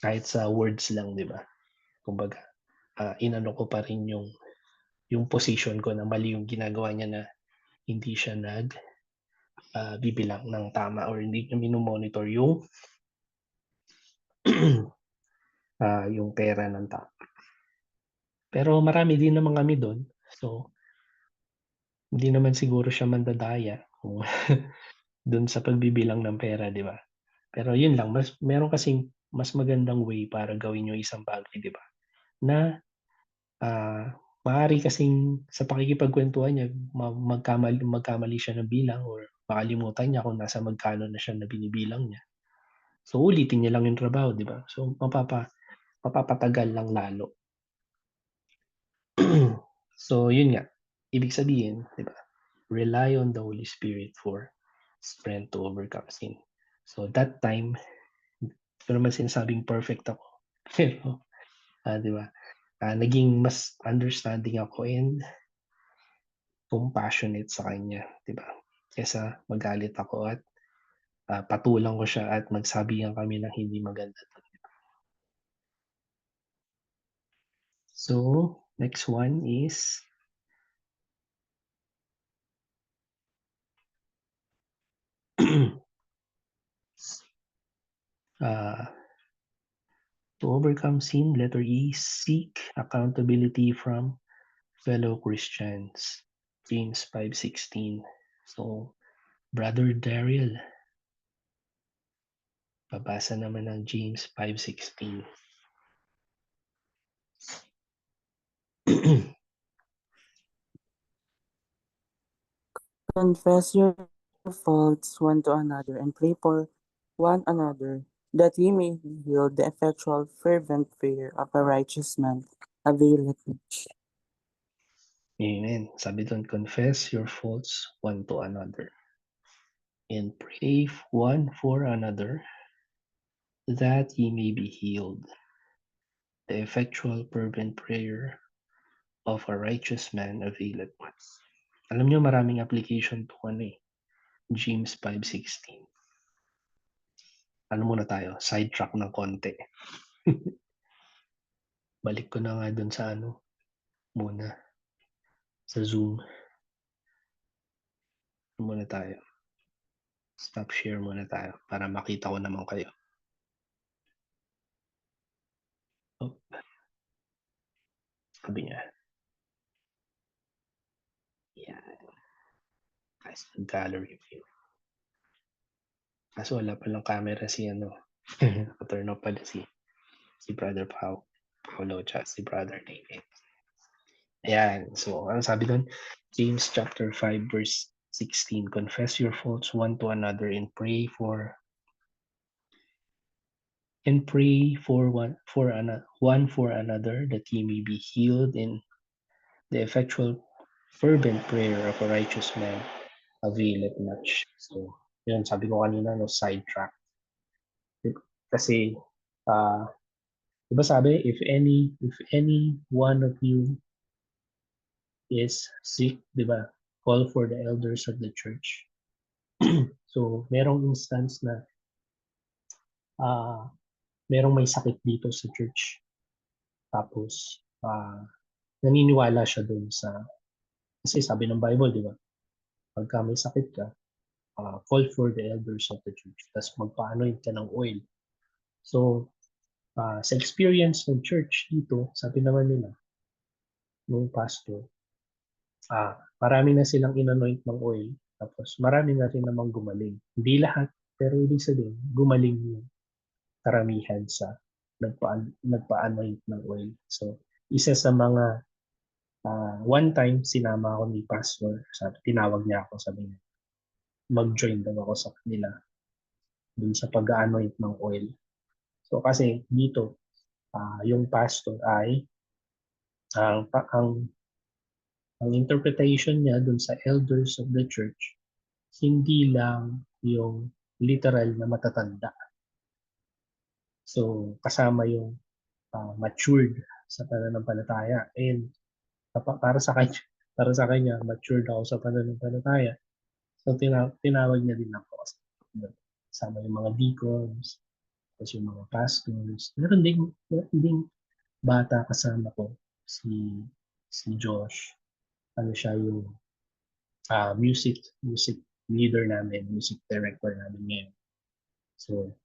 A: kahit sa words lang, di ba? Kumbaga, inano ko pa rin yung position ko na mali yung ginagawa niya, na hindi siya bibilang ng tama or hindi niya mino-monitor yung yung pera ng tao. Pero marami din naman kami doon. So, hindi naman siguro siya mandadaya kung doon sa pagbibilang ng pera, di ba? Pero yun lang, meron kasing mas magandang way para gawin yung isang bagay, di ba? Na maaari kasing sa pakikipagkwentuhan niya, magkamali siya ng bilang or makalimutan niya kung nasa magkano na siya na binibilang niya. So, ulitin niya lang yung trabaho, di ba? So, mapapatagal lang lalo. So, yun nga. Ibig sabihin, di ba? Rely on the Holy Spirit for strength to overcome sin. So, that time, hindi ko naman sinasabing perfect ako. Pero, di ba? Naging mas understanding ako and compassionate sa kanya, di ba? Kesa magalit ako at patulang ko siya at magsabihan kami ng hindi maganda. So, next one is to overcome sin, letter E, seek accountability from fellow Christians. James 5:16. So, Brother Daryl, babasa naman ng James 5:16.
D: Confess your faults one to another and pray for one another, that ye may be healed. The effectual, fervent prayer of a righteous man availeth much.
A: Amen. Sabi doon, confess your faults one to another and pray one for another, that ye may be healed. The effectual, fervent prayer of a righteous man availeth much. Alam nyo, maraming application to James 5:16. Ano muna tayo? Sidetrack ng konti. Balik ko na nga dun sa muna. Sa Zoom. Muna tayo. Stop share muna tayo para makita ko naman kayo. Oh. Sabi niya. Yan. Guys, gallery view. Kaso wala palang camera si Naka-turn off pala si Brother Paulo at si Brother David. Ayan. So, ang sabi doon? James chapter 5 verse 16. Confess your faults one to another and pray for one for another, that ye may be healed. In the effectual fervent prayer of a righteous man availeth much. So, yun, sabi ko kanina, sidetrack. Kasi, diba sabi, if any one of you is sick, diba, call for the elders of the church. So, merong instance na merong may sakit dito sa church. Tapos, naniniwala siya dun kasi sabi ng Bible, di ba? Pagka may sakit ka, call for the elders of the church. Tapos magpa-anoint ka ng oil. So, sa experience ng church dito, sabi naman nila, ng pastor, marami na silang inanoint ng oil. Tapos marami na rin namang gumaling. Hindi lahat, Pero ibig sabihin, gumaling yung karamihan sa nagpa-anoint ng oil. So, isa sa mga one time, sinama ako ni pastor. Tinawag niya ako, sabi niya, mag-join daw ako sa kanila dun sa pag-anoint ng oil. So, kasi dito, yung pastor ay, ang interpretation niya dun sa elders of the church, hindi lang yung literal na matatanda. So, kasama yung matured sa pananampalataya. And para sa kanya, matured ako sa pananampalataya. So, tinawag niya din ako. Kasama yung mga deacons, tapos yung mga pastors. Meron ding bata kasama ko, si Josh. Ano siya yung music leader namin, music director namin ngayon. So,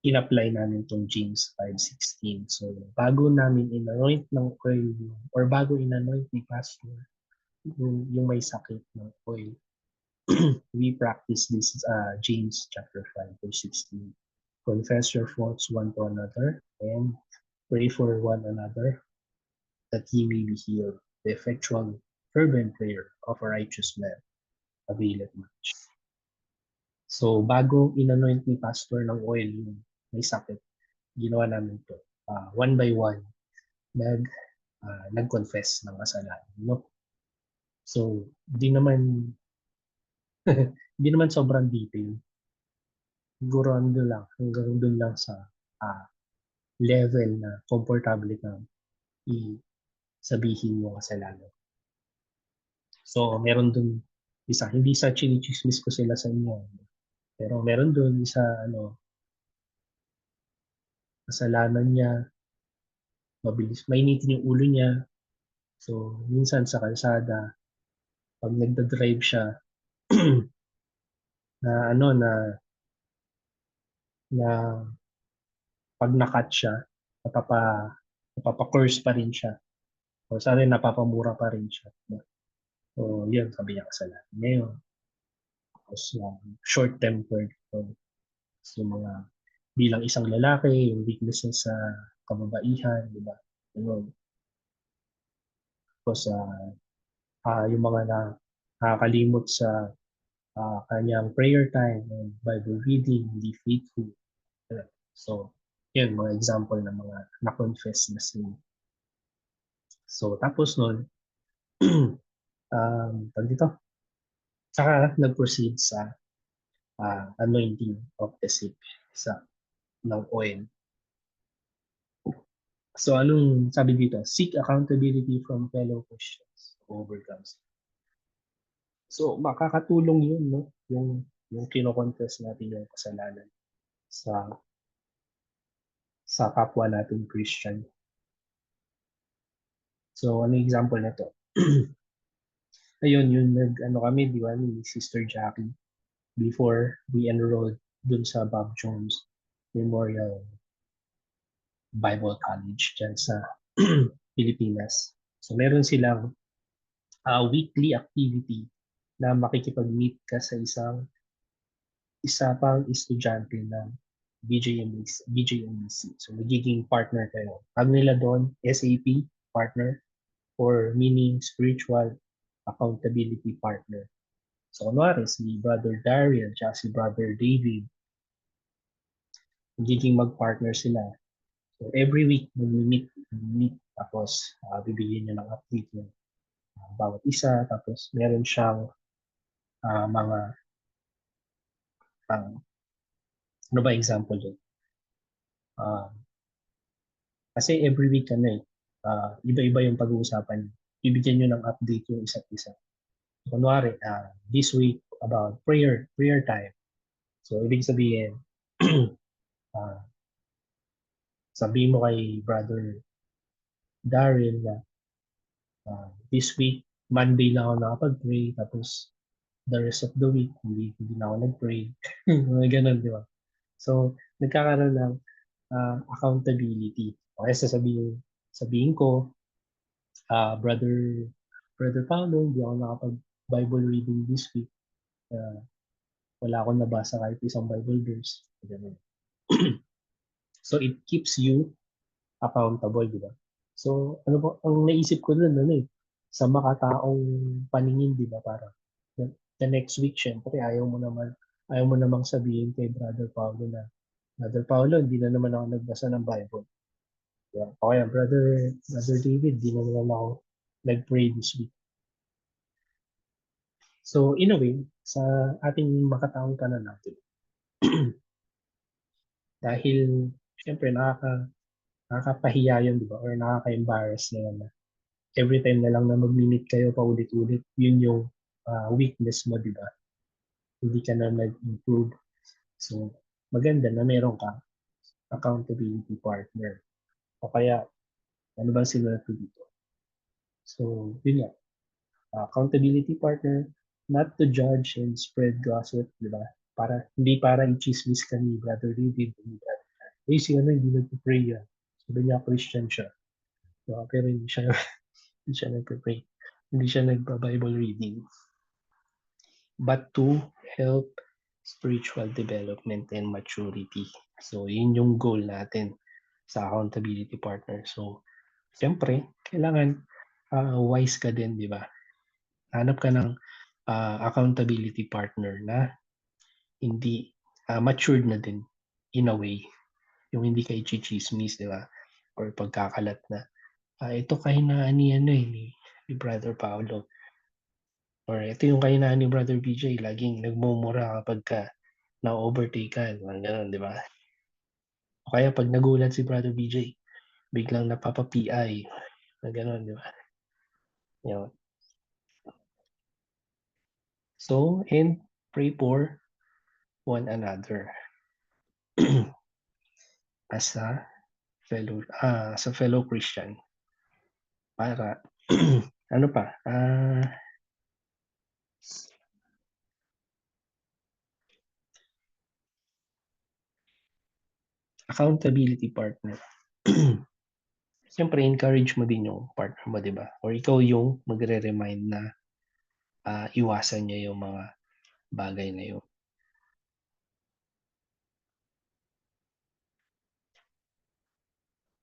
A: in-apply namin tong James 5:16. So, bago namin in-anoint ng oil, or bago in-anoint ni pastor, yung may sakit ng oil, we practice this James chapter 5:16. Confess your faults one to another and pray for one another that ye may be healed. The effectual fervent prayer of a righteous man availeth much. So, bago in-anoint ni pastor ng oil yung may sakit, ginawa namin to. One by one, nag-confess ng kasalanan. No? So, di naman hindi naman sobrang detail. Siguro hanggang doon lang sa level na komportable kang i-sabihin yung kasalanan. So, meron dun isa, hindi sa chinichismis ko sila sa inyo, pero meron dun isa, kasalanan niya, mabilis, mainitin yung ulo niya. So, minsan sa kalsada, pag nagda-drive siya, na pag nakat siya, napapa-curse pa rin siya. O sana napapamura pa rin siya. So, yun, sabi niya kasalanan. Ngayon, tapos short-tempered. So, mga bilang isang lalaki, yung weaknesses sa kababaihan, di ba? Ano, tapos, yung mga nakakalimot sa kanyang prayer time and Bible reading, hindi faithful. So, yun, mga example ng mga na-confess na sin. So, tapos nun, pag dito, saka nag-proceed sa anointing of the sick ng oil. So, anong sabi dito? Seek accountability from fellow Christians to overcome sin. So, makakatulong yun, no? Yung kino-confess natin yung kasalanan sa kapwa natin Christian. So, ano example na to? Ayun, yung kami, di ba, ni Sister Jackie, before we enrolled dun sa Bob Jones Memorial Bible College dyan sa Pilipinas. So, meron silang weekly activity na makikipag-meet ka sa isa pang estudyante ng BJMBC. So, magiging partner kayo. Tag nila doon, SAP, partner, or meaning spiritual accountability partner. So, kunwari, si Brother Daryl at si Brother David, magiging mag-partner sila. So, every week, mag-meet, tapos bibigyan nyo ng update ng bawat isa, tapos meron siyang mga, ano ba example doon? Kasi every week, iba-iba yung pag-uusapan. Bibigyan nyo ng update yung isa't isa. So, kunwari, this week, about prayer time. So, ibig sabihin, sabihin mo kay Brother Daryl na this week, Monday na ako nakapag-pray, tapos the rest of the week, hindi na ako nag-pray. Mga ganun, di ba? So, nagkakaroon ng accountability. Okay, sabihin ko, Brother Paulo, hindi ako nakapag-Bible reading this week. wala akong nabasa kahit isang Bible verse. Ganun. So it keeps you accountable, di ba? So ano ba, ang naisip ko dun, sa makataong paningin, di ba, para the next week, syempre, ayaw mo namang sabihin kay Brother Paulo na, Brother Paulo, hindi na naman ako nagbasa ng Bible. Yeah. Okay, Brother David, di na naman ako nag-pray this week. So, in a way, sa ating makataong pananaw, dahil, syempre, nakakapahiya yun, di ba? Or nakaka-embarrass na yun. Every time na lang na mag-meet kayo paulit-ulit, yun yung weakness mo, di ba? Hindi ka na nag-improve. So, maganda na meron ka accountability partner. O kaya, ano ba sinulat ko dito? So, yun nga. Accountability partner, not to judge and spread gossip, di ba? Hindi para i-chismis ka ni Brother David, ni Brother. Si hindi nagpo-pray yan. Sabi niya, Christian siya. Diba? Pero hindi siya nagpo-pray. Hindi siya nagpa-Bible reading. But to help spiritual development and maturity. So, yun yung goal natin sa accountability partner. So, siyempre, kailangan wise ka din, di ba? Hanap ka ng accountability partner na hindi matured na din in a way. Yung hindi ka i-chismis, di ba? Or pagkakalat na, ito kahinaan ni Brother Paolo. Or ito yung kahinaan ni Brother BJ, laging nagmumura kapag ka na-overtake ka. Ganun, di ba? O kaya pag nagulat si Brother BJ, biglang napapa-PI. Na ganun, di ba? Yun. So, and pray for one another. as a fellow Christian para ano pa accountability partner. Siyempre encourage mo din yung partner mo, di ba? Or ikaw yung magre-remind na iwasan niya yung mga bagay na yun.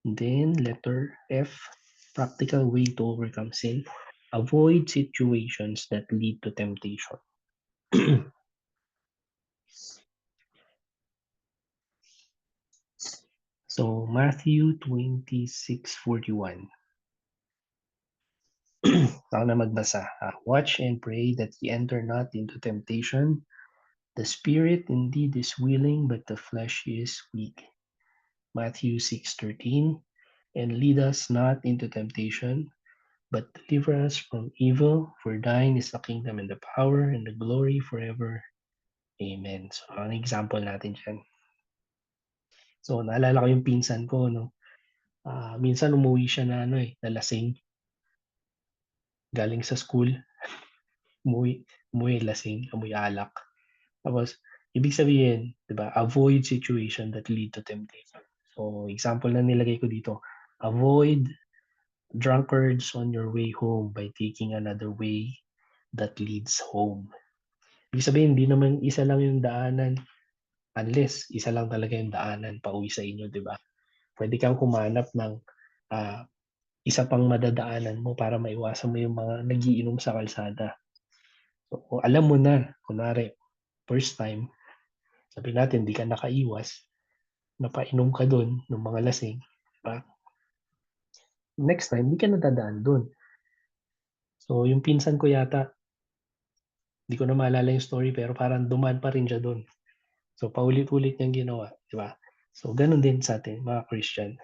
A: Then letter F, practical way to overcome sin. Avoid situations that lead to temptation. So Matthew 26:41. Ako na magbasa. Watch and pray that ye enter not into temptation. The spirit indeed is willing, but the flesh is weak. Matthew 6:13. And lead us not into temptation, but deliver us from evil. For thine is the kingdom and the power and the glory forever. Amen. So, ang example natin dyan. So, naalala ko yung pinsan ko, no? Minsan umuwi siya na, nalasing. Galing sa school. Umuwi lasing, amoy alak. Tapos, ibig sabihin, di ba, avoid situation that lead to temptation. So, example na nilagay ko dito, avoid drunkards on your way home by taking another way that leads home. Ibig sabihin, hindi naman isa lang yung daanan unless isa lang talaga yung daanan pauwi sa inyo, di ba? Pwede kang humanap ng isa pang madadaanan mo para maiwasan mo yung mga nagiinom sa kalsada. So, kung alam mo na, kunwari, first time, sabi natin, di ka nakaiwas, napainom ka doon ng mga lasing, diba? Next time, di ka nadadaan doon. So, yung pinsan ko yata, di ko na maalala yung story, pero parang dumaan pa rin siya doon. So, paulit-ulit niyang ginawa, di ba? So, ganun din sa atin, mga Christian.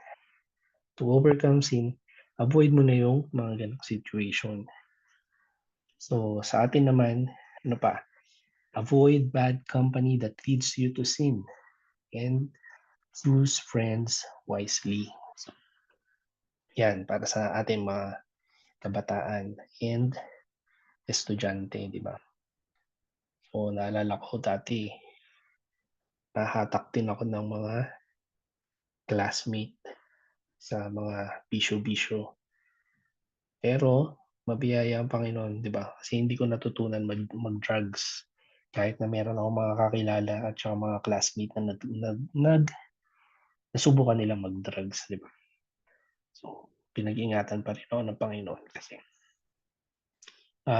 A: To overcome sin, avoid mo na yung mga ganong situation. So, sa atin naman, ano pa? Avoid bad company that leads you to sin. And choose friends wisely. So, yan, para sa ating mga kabataan and estudyante, di ba? So, naalala ko dati, nahatak din ako ng mga classmate sa mga bisyo-bisyo. Pero, mabiyaya ang Panginoon, di ba? Kasi hindi ko natutunan mag-drugs. Kahit na meron akong mga kakilala at saka mga classmate na nasubukan nilang mag-drugs, di ba? So, pinag-ingatan pa rin ako ng Panginoon kasi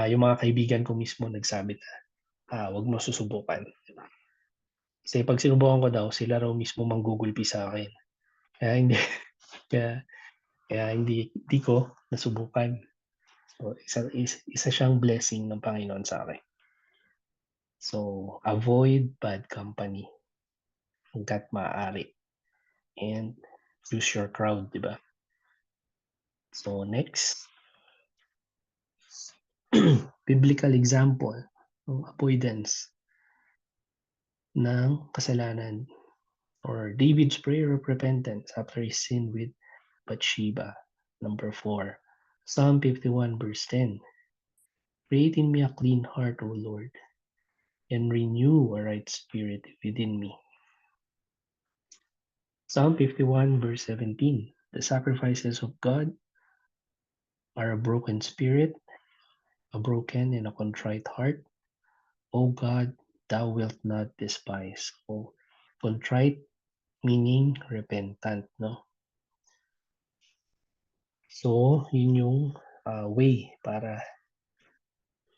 A: yung mga kaibigan ko mismo nagsabi na, wag mo susubukan. Di ba? Kasi pag sinubukan ko daw, sila raw mismo manggugulpi sa akin. Kaya hindi, kaya, kaya hindi ko nasubukan. So, isa siyang blessing ng Panginoon sa akin. So, avoid bad company hanggat maaari. And choose your crowd, di ba? So, next. Biblical example ng avoidance ng kasalanan or David's prayer of repentance after he sinned with Bathsheba. Number 4, Psalm 51 verse 10. Create in me a clean heart, O Lord, and renew a right spirit within me. Psalm 51 verse 17. The sacrifices of God are a broken spirit, a broken and a contrite heart. O God, thou wilt not despise. So, contrite meaning repentant, no? So, yun yung way para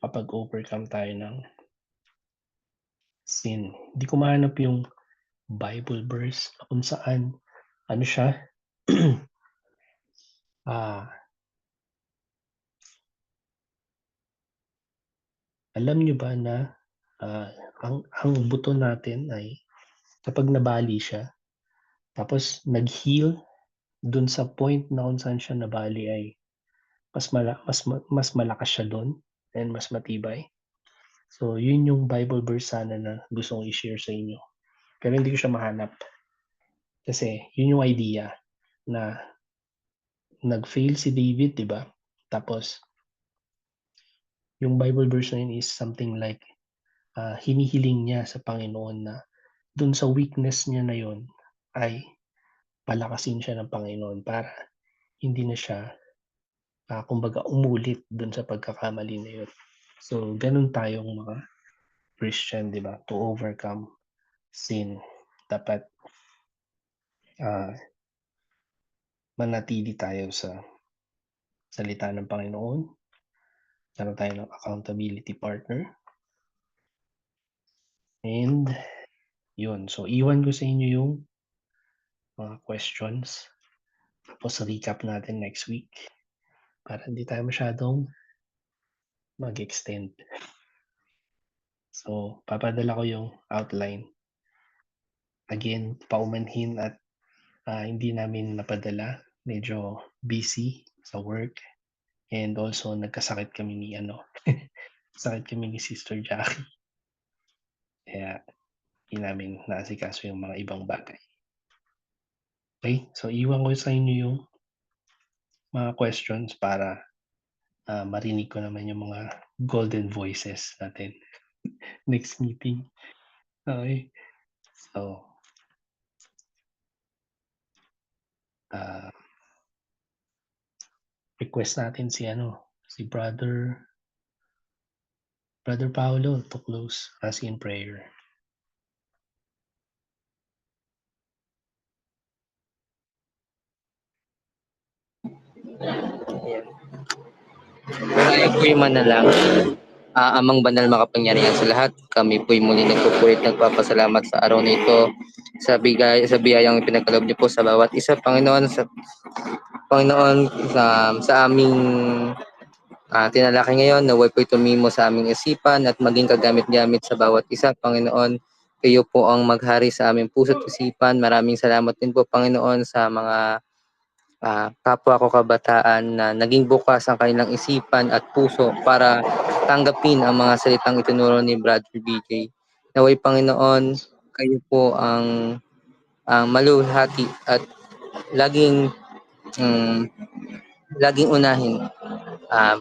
A: kapag overcome tayo ng sin. Hindi ko mahanap yung Bible verse kung saan ano siya. Alam nyo ba na ang buto natin ay kapag nabali siya, tapos nag-heal dun sa point na kung saan siya nabali ay mas malakas siya doon and mas matibay. So, yun yung Bible verse sana na gusto kong i-share sa inyo. Pero hindi ko siya mahanap. Kasi, yun yung idea na nag-fail si David, di ba? Tapos, yung Bible verse na yun is something like hinihiling niya sa Panginoon na dun sa weakness niya na yun ay palakasin siya ng Panginoon para hindi na siya kumbaga umulit dun sa pagkakamali na yun. So, ganun tayong mga Christian, di ba? To overcome sin, dapat manatili tayo sa salita ng Panginoon. Meron tayo ng accountability partner. And, yun. So, iwan ko sa inyo yung mga questions. Tapos, recap natin next week para hindi tayo masyadong mag-extend. So, papadala ko yung outline. Again, paumanhin at hindi namin napadala. Medyo busy sa work. And also, nagkasakit kami ni sakit kami ni Sister Jackie. Kaya, hindi namin naasikaso yung mga ibang bagay. Okay? So, iwan ko sa inyo yung mga questions para marinig ko naman yung mga golden voices natin next meeting. Okay? So, request natin si Brother Paolo to close us in prayer.
B: Tayo po'y manalangin. Amang banal makapangyarihan sa lahat, kami po'y muli nagpupulit nagpapasalamat sa araw na ito sa biyayang pinagkaloob niyo po sa bawat isa, Panginoon, sa aming tinalakay ngayon, naway po'y tumimo sa aming isipan at maging kagamit-gamit sa bawat isa, Panginoon. Kayo po ang maghari sa aming puso't isipan. Maraming salamat din po, Panginoon, sa mga kapwa ko kabataan na naging bukas ang kanilang isipan at puso para tanggapin ang mga salitang itinuro ni Brother BJ. Naway, Panginoon, kayo po ang maluhati at laging unahin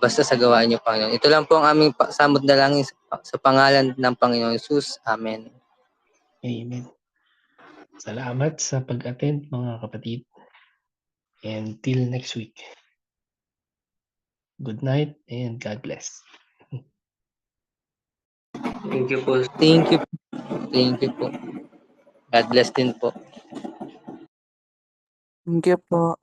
B: basta sa gawain niyo, Panginoon. Ito lang po ang aming samot dalangin sa pangalan ng Panginoon Jesus. Amen.
A: Amen. Salamat sa pag-attend, mga kapatid. And till next week. Good night and God bless.
C: Thank you po.
B: Thank you. Thank you po. God bless din po.
D: Thank you po.